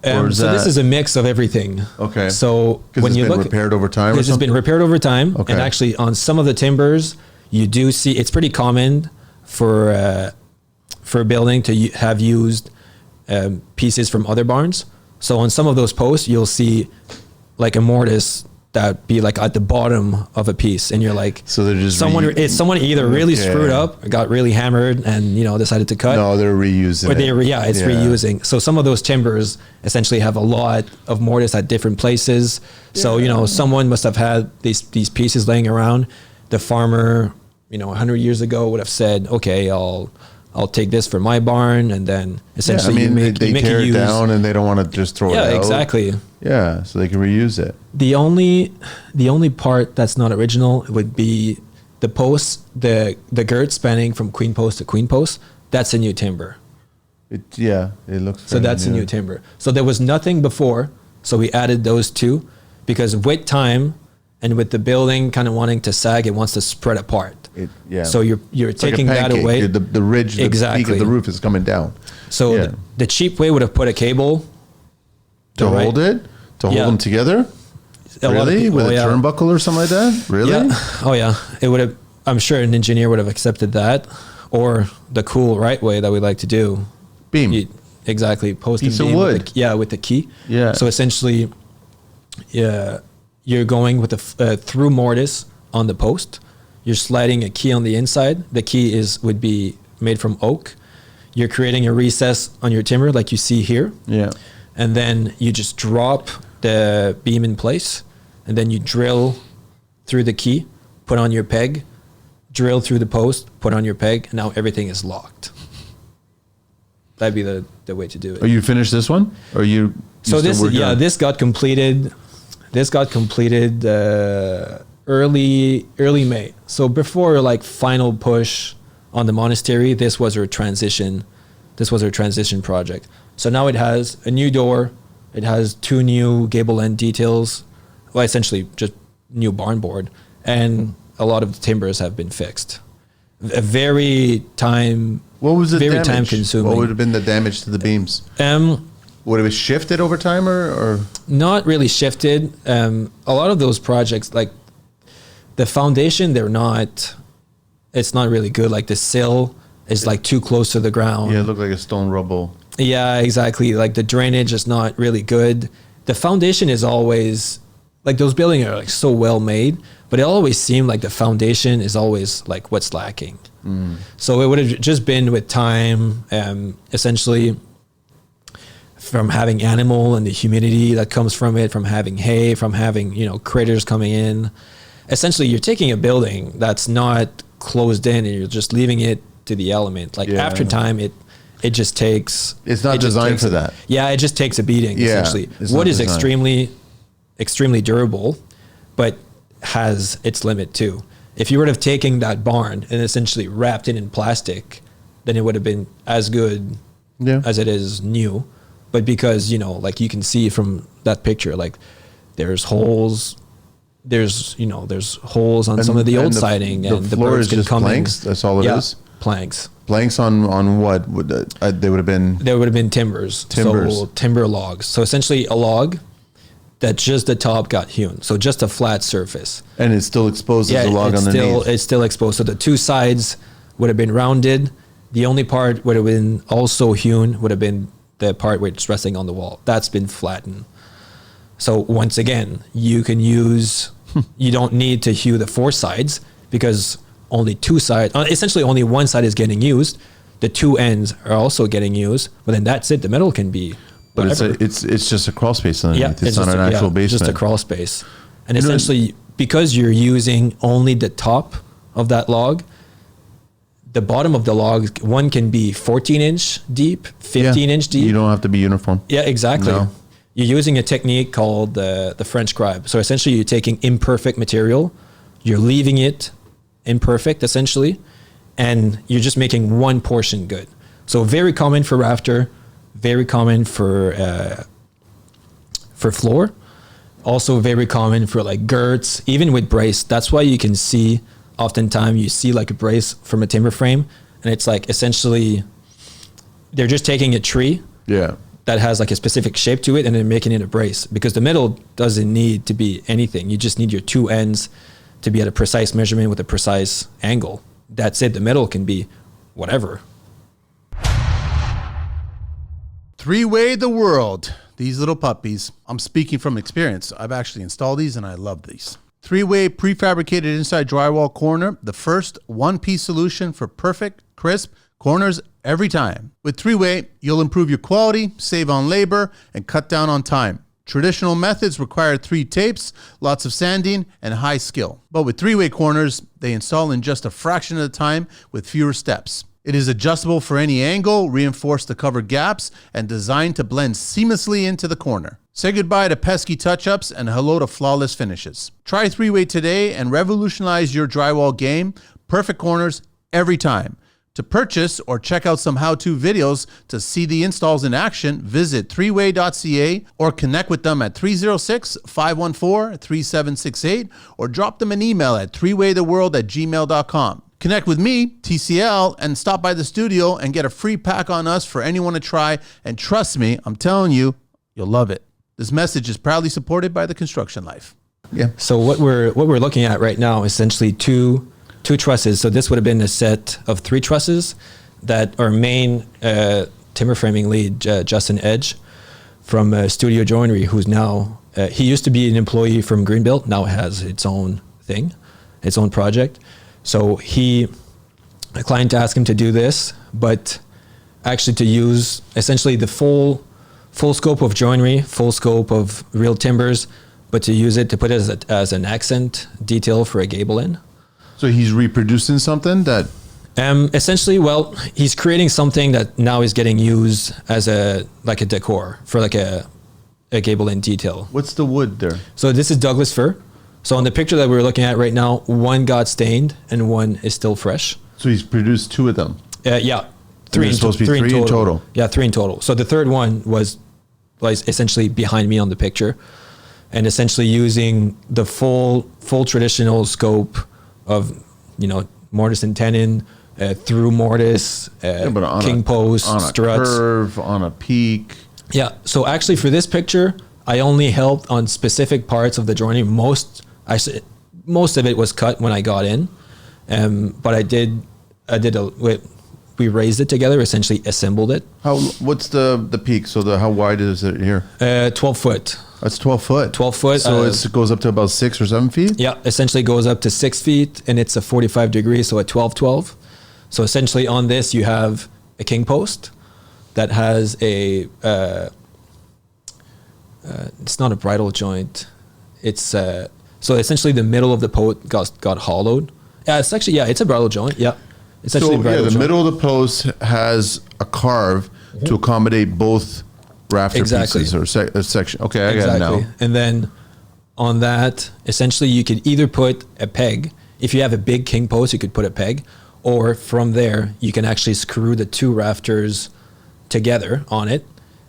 This is a mix of everything. Okay. So when you look, repaired over time. This has been repaired over time, Okay. and actually on some of the timbers, you do see it's pretty common for a building to have used pieces from other barns. So on some of those posts, you'll see like a mortise that be like at the bottom of a piece, and you're like, so they're just someone either really screwed up, or got really hammered, and decided to cut. No, they're reusing. Or it's reusing. So some of those timbers essentially have a lot of mortise at different places. So someone must have had these pieces laying around. The farmer, 100 years ago would have said, okay, I'll take this for my barn, and then essentially they tear it down and they don't want to just throw it out. Yeah, exactly. Yeah, so they can reuse it. The only part that's not original would be the post, the girt spanning from queen post to queen post. That's a new timber. It looks. So that's a new timber. So there was nothing before, so we added those two, because with time and with the building kind of wanting to sag, it wants to spread apart. So you're taking like that away. The ridge, the peak of the roof is coming down. So the cheap way would have put a cable to hold it, to hold them together. Really, with a turnbuckle or something like that. Really? Yeah. Oh yeah. It would have. I'm sure an engineer would have accepted that, or the cool right way that we like to do. Beam. Exactly. Post piece and beam of wood. With the key. Yeah. So essentially, you're going with a through mortise on the post. You're sliding a key on the inside. The key would be made from oak. You're creating a recess on your timber like you see here. Yeah. And then you just drop the beam in place, and then you drill through the key, put on your peg, drill through the post, put on your peg, and now everything is locked. That'd be the way to do it. Are you finished this one? Or you so this this got completed. This got completed early May. So before like final push on the monastery, this was our transition. This was our transition project. So now it has a new door. It has 2 new gable end details. Well, essentially just new barn board, and a lot of the timbers have been fixed. A very time. What was the damage? Time consuming. What would have been the damage to the beams? Would it have shifted over time or? Not really shifted. A lot of those projects, like the foundation, it's not really good. Like the sill is like too close to the ground. Yeah, it looked like a stone rubble. Yeah, exactly. Like the drainage is not really good. The foundation is always like those buildings are like so well made, but it always seemed like the foundation is always like what's lacking. So it would have just been with time, essentially from having animal and the humidity that comes from it, from having hay, from having, you know, critters coming in. Essentially, you're taking a building that's not closed in and you're just leaving it to the element. Like after time, it just takes. It's not designed for that. Yeah, it just takes a beating. Essentially, what is extremely durable, but has its limit too. If you would have taken that barn and essentially wrapped it in plastic, then it would have been as good as it is new. But because, you know, like you can see from that picture, like there's holes. There's holes on some of the old siding, and the floor birds is can just come planks. in. That's all it is. Planks. Planks on what? They would have been. There would have been timbers. So timber logs. So essentially a log that just the top got hewn. So just a flat surface. And it's still exposed as a log underneath. It's still exposed. So the two sides would have been rounded. The only part would have been also hewn would have been the part where it's resting on the wall. That's been flattened. So once again, you can use, you don't need to hew the four sides because only two sides, essentially only one side is getting used. The two ends are also getting used, but then that's it. The metal can be whatever. But it's just a crawl space underneath. It's not an actual basement. Just a crawl space. And essentially, because you're using only the top of that log, the bottom of the log, one can be 14-inch deep, 15-inch deep. You don't have to be uniform. Yeah, exactly. No. You're using a technique called the French scribe. So essentially, you're taking imperfect material, you're leaving it imperfect, essentially, and you're just making one portion good. So very common for rafter, very common for floor, also very common for like girts, even with brace. That's why you can see, oftentimes you see like a brace from a timber frame, and it's like essentially they're just taking a tree. Yeah. That has like a specific shape to it and then making it a brace, because the middle doesn't need to be anything. You just need your two ends to be at a precise measurement with a precise angle. That's it. The middle can be whatever. Three-way the world. These little puppies. I'm speaking from experience. I've actually installed these and I love these. Three-way prefabricated inside drywall corner. The first one-piece solution for perfect, crisp corners every time. With three-way, you'll improve your quality, save on labor, and cut down on time. Traditional methods require 3 tapes, lots of sanding, and high skill. But with three-way corners, they install in just a fraction of the time with fewer steps. It is adjustable for any angle, reinforced to cover gaps, and designed to blend seamlessly into the corner. Say goodbye to pesky touch-ups and hello to flawless finishes. Try three-way today and revolutionize your drywall game. Perfect corners every time. To purchase or check out some how-to videos to see the installs in action, visit threeway.ca or connect with them at 306-514-3768 or drop them an email at threewaytheworld@gmail.com. Connect with me, TCL, and stop by the studio and get a free pack on us for anyone to try. And trust me, I'm telling you, you'll love it. This message is proudly supported by the Construction Life. Yeah. So what we're looking at right now, essentially two trusses. So this would have been a set of 3 trusses that our main timber framing lead, Justin Edge, from Studio Joinery, who's now, he used to be an employee from Greenbuilt, now has its own thing, its own project. So a client asked him to do this, but actually to use essentially the full scope of joinery, full scope of real timbers, but to use it to put it as an accent detail for a gable end. So he's reproducing something that... Essentially, well, he's creating something that now is getting used as a decor for like a gable end detail. What's the wood there? So this is Douglas fir. So on the picture that we're looking at right now, one got stained and one is still fresh. So he's produced 2 of them? Yeah. Three in total. Yeah, 3 in total. So the third one was essentially behind me on the picture, and essentially using the full traditional scope of, mortise and tenon, through mortise, king post, on struts. A curve, on a peak. Yeah. So actually for this picture, I only helped on specific parts of the joinery. Most of it was cut when I got in, but we raised it together, essentially assembled it. What's the peak? So how wide is it here? 12 foot. That's 12 foot. 12 foot. So it goes up to about 6 or 7 feet? Yeah, essentially goes up to 6 feet, and it's a 45 degrees, so at 12. So essentially on this, you have a king post that has a, it's not a bridle joint. It's, so essentially the middle of the post got hollowed. Yeah, it's actually, it's a bridle joint. Yeah. It's actually a bridle the joint. middle of the post has a carve to accommodate both rafter pieces or section. Okay, I got it now. And then on that, essentially you could either put a peg. If you have a big king post, you could put a peg. Or from there, you can actually screw the two rafters together on it.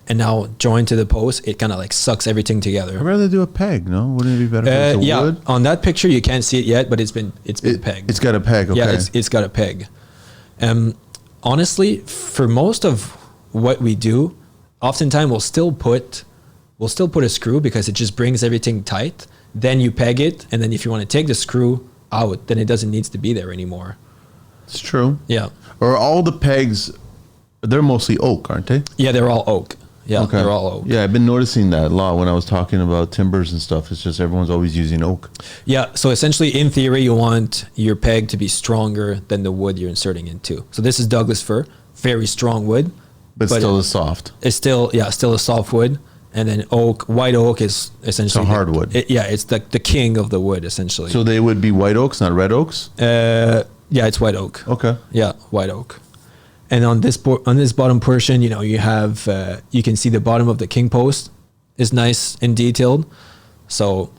And now joined to the post, it kind of like sucks everything together. I'd rather do a peg, no? Wouldn't it be better if it's wood? On that picture, you can't see it yet, but it's been pegged. It's got a peg, okay. Yeah, it's got a peg. Honestly, for most of what we do, oftentimes we'll still put a screw because it just brings everything tight. Then you peg it, and then if you want to take the screw out, then it doesn't need to be there anymore. It's true. Yeah. Or all the pegs, they're mostly oak, aren't they? Yeah, they're all oak. Yeah, okay. They're all oak. Yeah, I've been noticing that a lot when I was talking about timbers and stuff. It's just everyone's always using oak. Yeah, so essentially in theory, you want your peg to be stronger than the wood you're inserting into. So this is Douglas fir, very strong wood. But still is soft. It's still a soft wood. And then white oak is essentially it's a hardwood. It's the king of the wood, essentially. So they would be white oaks, not red oaks? Yeah, it's white oak. Okay. Yeah, white oak. And on this bottom portion, you have you can see the bottom of the king post is nice and detailed, so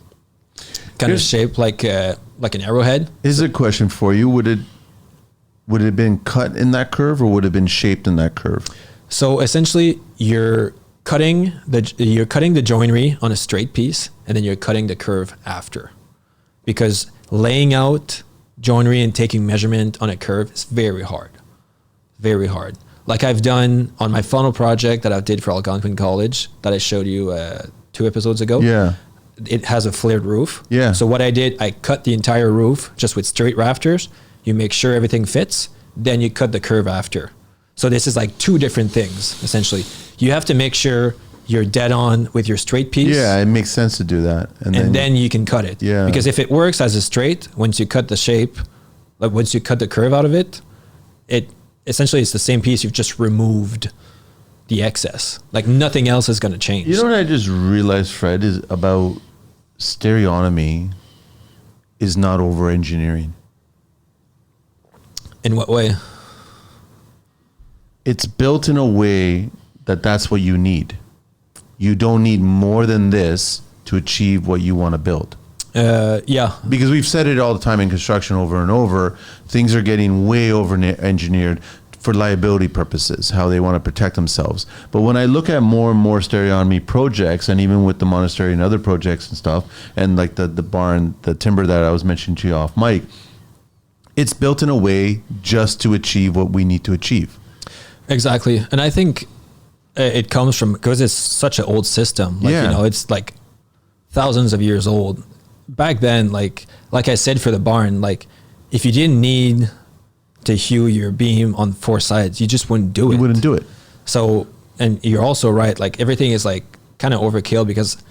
kind of shaped like an arrowhead. Here's a question for you: Would it have been cut in that curve, or would it have been shaped in that curve? So essentially, you're cutting the joinery on a straight piece, and then you're cutting the curve after, because laying out joinery and taking measurement on a curve is very hard. Very hard. Like I've done on my funnel project that I did for Algonquin College that I showed you 2 episodes ago. Yeah. It has a flared roof. Yeah. So what I did, I cut the entire roof just with straight rafters. You make sure everything fits. Then you cut the curve after. So this is like 2 different things, essentially. You have to make sure you're dead on with your straight piece. Yeah, it makes sense to do that. And then you can cut it. Yeah. Because if it works as a straight, once you cut the shape, like once you cut the curve out of it, essentially it's the same piece. You've just removed the excess. Like nothing else is going to change. You know what I just realized, Fred, is about stereotomy is not over engineering. In what way? It's built in a way that's what you need. You don't need more than this to achieve what you want to build. Yeah. Because we've said it all the time in construction over and over, things are getting way over engineered for liability purposes, how they want to protect themselves. But when I look at more and more stereotomy projects, and even with the monastery and other projects and stuff, and like the barn, the timber that I was mentioning to you off mic, it's built in a way just to achieve what we need to achieve. Exactly. And I think it comes from, because it's such an old system. Like, it's like thousands of years old. Back then, like I said for the barn, like if you didn't need to hew your beam on 4 sides, you just wouldn't do it. You wouldn't do it. So, and you're also right, like everything is like kind of overkill because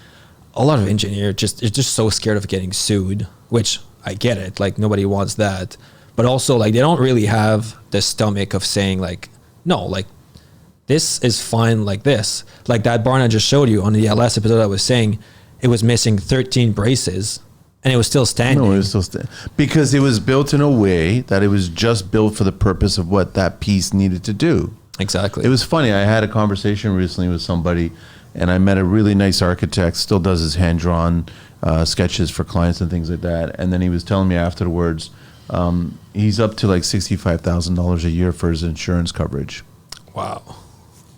a lot of engineers is just so scared of getting sued, which I get it. Like nobody wants that. But also like they don't really have the stomach of saying like, no, like this is fine like this. Like that barn I just showed you on the last episode, I was saying it was missing 13 braces and it was still standing. No, it was still standing. Because it was built in a way that it was just built for the purpose of what that piece needed to do. Exactly. It was funny. I had a conversation recently with somebody and I met a really nice architect, still does his hand-drawn sketches for clients and things like that. And then he was telling me afterwards, he's up to like $65,000 a year for his insurance coverage. Wow.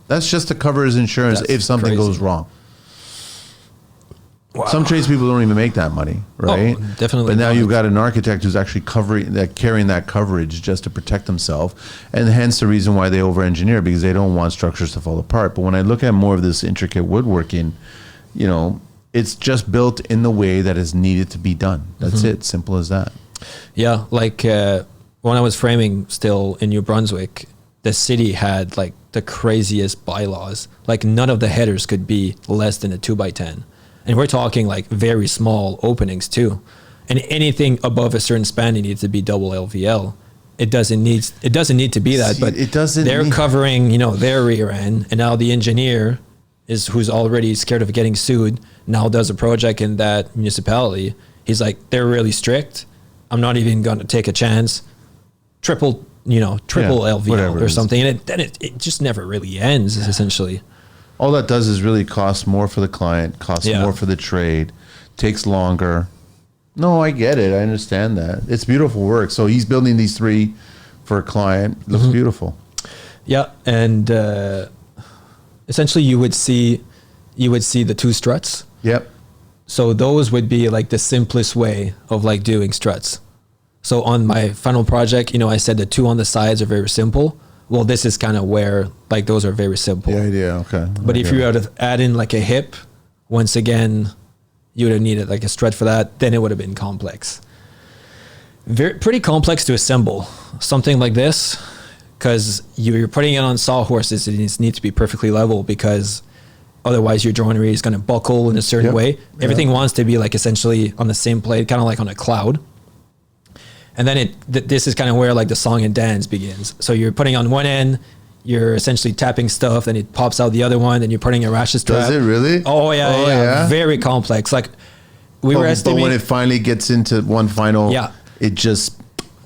That's just to cover his insurance if something goes wrong. Wow. Some tradespeople don't even make that money, right? Oh, definitely. But now you've got an architect who's actually carrying that coverage just to protect himself, and hence the reason why they over-engineer, because they don't want structures to fall apart. But when I look at more of this intricate woodworking, it's just built in the way that is needed to be done. That's it. Simple as that. Yeah, like when I was framing still in New Brunswick, the city had like the craziest bylaws. Like none of the headers could be less than a 2x10. And we're talking like very small openings too. And anything above a certain span, it needs to be double LVL. It doesn't need to be that, but they're covering, you know, their rear end, and now the engineer who's already scared of getting sued now does a project in that municipality. He's like, they're really strict. I'm not even going to take a chance. Triple LVL or something, and it just never really ends. Essentially, all that does is really cost more for the client, costs more for the trade, takes longer. No, I get it. I understand that. It's beautiful work. So he's building these 3 for a client. It looks beautiful. Yeah, and essentially you would see the 2 struts. Yep. So those would be like the simplest way of like doing struts. So on my final project, you know, I said the 2 on the sides are very simple. Well, this is kind of where like those are very simple. The idea, okay. But if you were to add in like a hip, once again, you would have needed like a strut for that. Then it would have been complex. Pretty complex to assemble something like this, because you're putting it on sawhorses. It needs to be perfectly level, because otherwise your joinery is going to buckle in a certain way. Everything wants to be like essentially on the same plate, kind of like on a cloud. And then this is kind of where like the song and dance begins. So you're putting on one end, you're essentially tapping stuff, then it pops out the other one, then you're putting a ratchet strap. Does it really? Oh yeah. Very complex. Like we were estimating. But when it finally gets into one final, it just.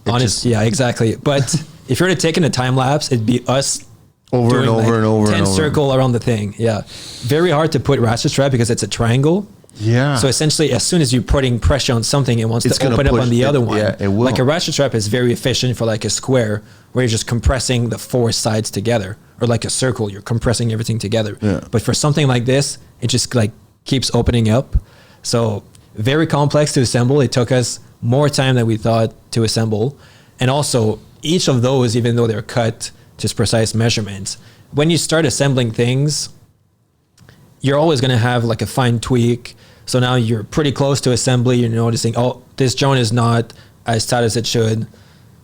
Yeah, exactly. But if you were to take in a time lapse, it'd be us over and over and over 10 circle around the thing. Yeah. Very hard to put ratchet strap because it's a triangle. Yeah. So essentially, as soon as you're putting pressure on something, it wants to open up on the other one. Yeah, it will. Like a ratchet strap is very efficient for like a square, where you're just compressing the 4 sides together, or like a circle, you're compressing everything together. Yeah. But for something like this, it just like keeps opening up. So very complex to assemble. It took us more time than we thought to assemble. And also, each of those, even though they're cut to precise measurements, when you start assembling things, you're always going to have like a fine tweak. So now you're pretty close to assembly. You're noticing, oh, this joint is not as tight as it should.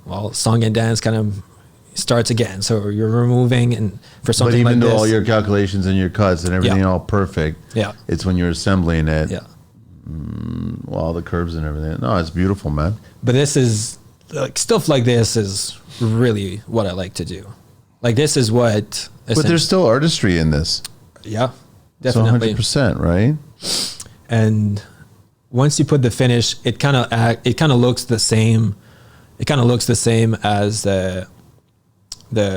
Well, song and dance kind of starts again. So you're removing, and for something like this. But even though all your calculations and your cuts and everything all perfect, it's when you're assembling it. Yeah. All the curves and everything. No, it's beautiful, man. But this is like stuff like this is really what I like to do. Like this is what. But there's still artistry in this. Yeah, definitely. So 100%, right? And once you put the finish, it kind of looks the same. It kind of looks the same as the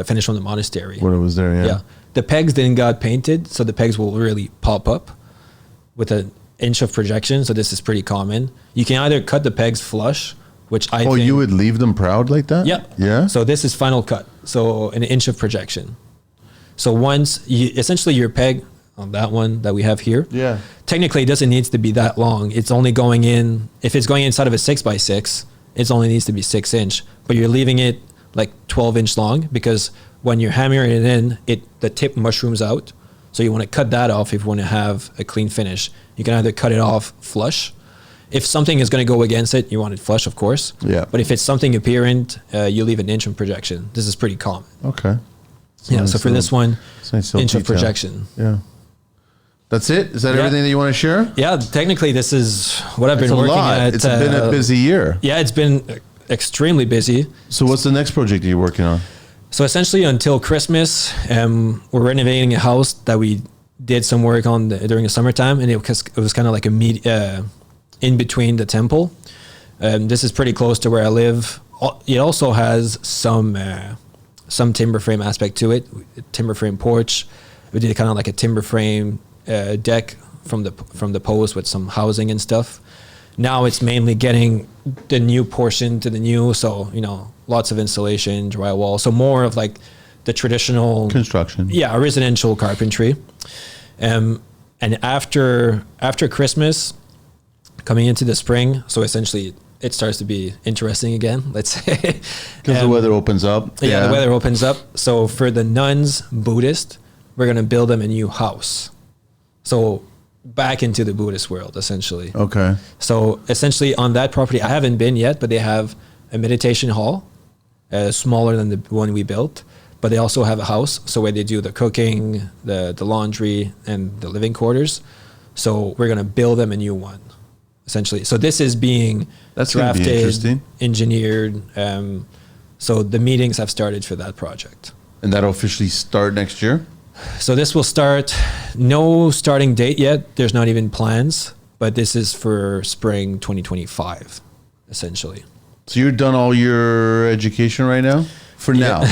finish from the monastery. When it was there, yeah. The pegs didn't got painted, so the pegs will really pop up with an inch of projection. So this is pretty common. You can either cut the pegs flush, which I think... Oh, you would leave them proud like that? Yeah. Yeah? So this is final cut. So an inch of projection. So once essentially your peg on that one that we have here, technically it doesn't need to be that long. It's only going in, if it's going inside of a 6x6, it only needs to be 6 inch, but you're leaving it like 12 inch long, because when you're hammering it in, the tip mushrooms out. So you want to cut that off if you want to have a clean finish. You can either cut it off flush. If something is going to go against it, you want it flush, of course. Yeah. But if it's something apparent, you leave an inch of projection. This is pretty common. Okay. So for this one, nice inch of projection. Yeah. That's it? Is that everything that you want to share? Yeah, technically this is what I've been working at. It's been a busy year. Yeah, it's been extremely busy. So what's the next project you're working on? So essentially until Christmas, we're renovating a house that we did some work on during the summertime, and it was kind of like in between the temple. This is pretty close to where I live. It also has some timber frame aspect to it. Timber frame porch. We did kind of like a timber frame deck from the post with some housing and stuff. Now it's mainly getting the new portion to the new, so lots of insulation, drywall, so more of like the traditional construction. Yeah, residential carpentry. And after Christmas, coming into the spring, so essentially it starts to be interesting again, let's say. Because the weather opens up. Yeah, the weather opens up. So for the nuns, Buddhist, we're going to build them a new house. So back into the Buddhist world, essentially. Okay. So essentially on that property, I haven't been yet, but they have a meditation hall, smaller than the one we built, but they also have a house. So where they do the cooking, the laundry, and the living quarters. So we're going to build them a new one, essentially. So this is being That's gonna be drafted, interesting. engineered. So the meetings have started for that project. And that'll officially start next year? So this will start, no starting date yet. There's not even plans, but this is for spring 2025, essentially. So you're done all your education right now? For now.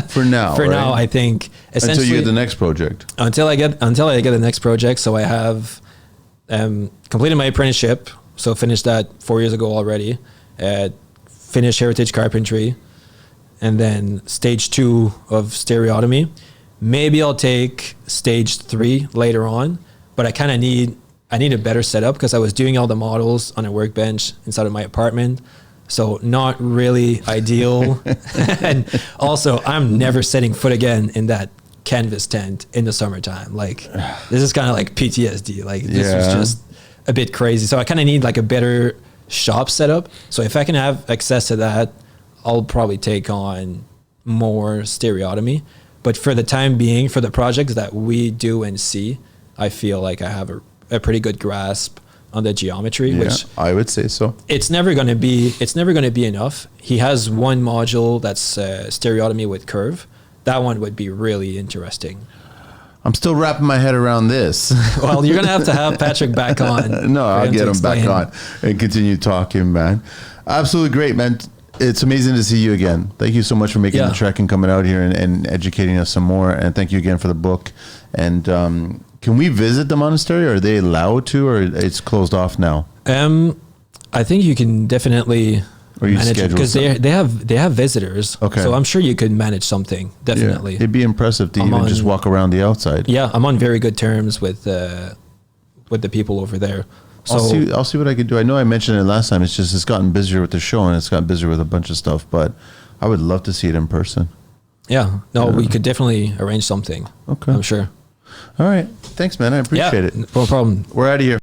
For now. For right? now, I think essentially Until you get the next project. until I get the next project. So I have completed my apprenticeship. So finished that 4 years ago already. Finished heritage carpentry, and then stage 2 of stereotomy. Maybe I'll take stage 3 later on, but I kind of need a better setup because I was doing all the models on a workbench inside of my apartment. So not really ideal. And also I'm never setting foot again in that canvas tent in the summertime. Like this is kind of like PTSD. Like this was just a bit crazy. So I kind of need like a better shop setup. So if I can have access to that, I'll probably take on more stereotomy. But for the time being, for the projects that we do and see, I feel like I have a pretty good grasp on the geometry, which I would say so. it's never going to be enough. He has one module that's stereotomy with curve. That one would be really interesting. I'm still wrapping my head around this. Well, you're going to have Patrick back on. No, I'll get him back on and continue talking, man. Absolutely great, man. It's amazing to see you again. Thank you so much for making the trek and coming out here and educating us some more. And thank you again for the book. And can we visit the monastery? Are they allowed to, or it's closed off now? I think you can definitely manage it because they have visitors. Okay, so I'm sure you could manage something. Definitely, it'd be impressive to even just walk around the outside. Yeah, I'm on very good terms with the people over there. So I'll see what I can do. I know I mentioned it last time. It's gotten busier with the show and it's gotten busier with a bunch of stuff. But I would love to see it in person. Yeah, we could definitely arrange something. Okay, I'm sure. All right, thanks, man. I appreciate it. No problem. We're out of here.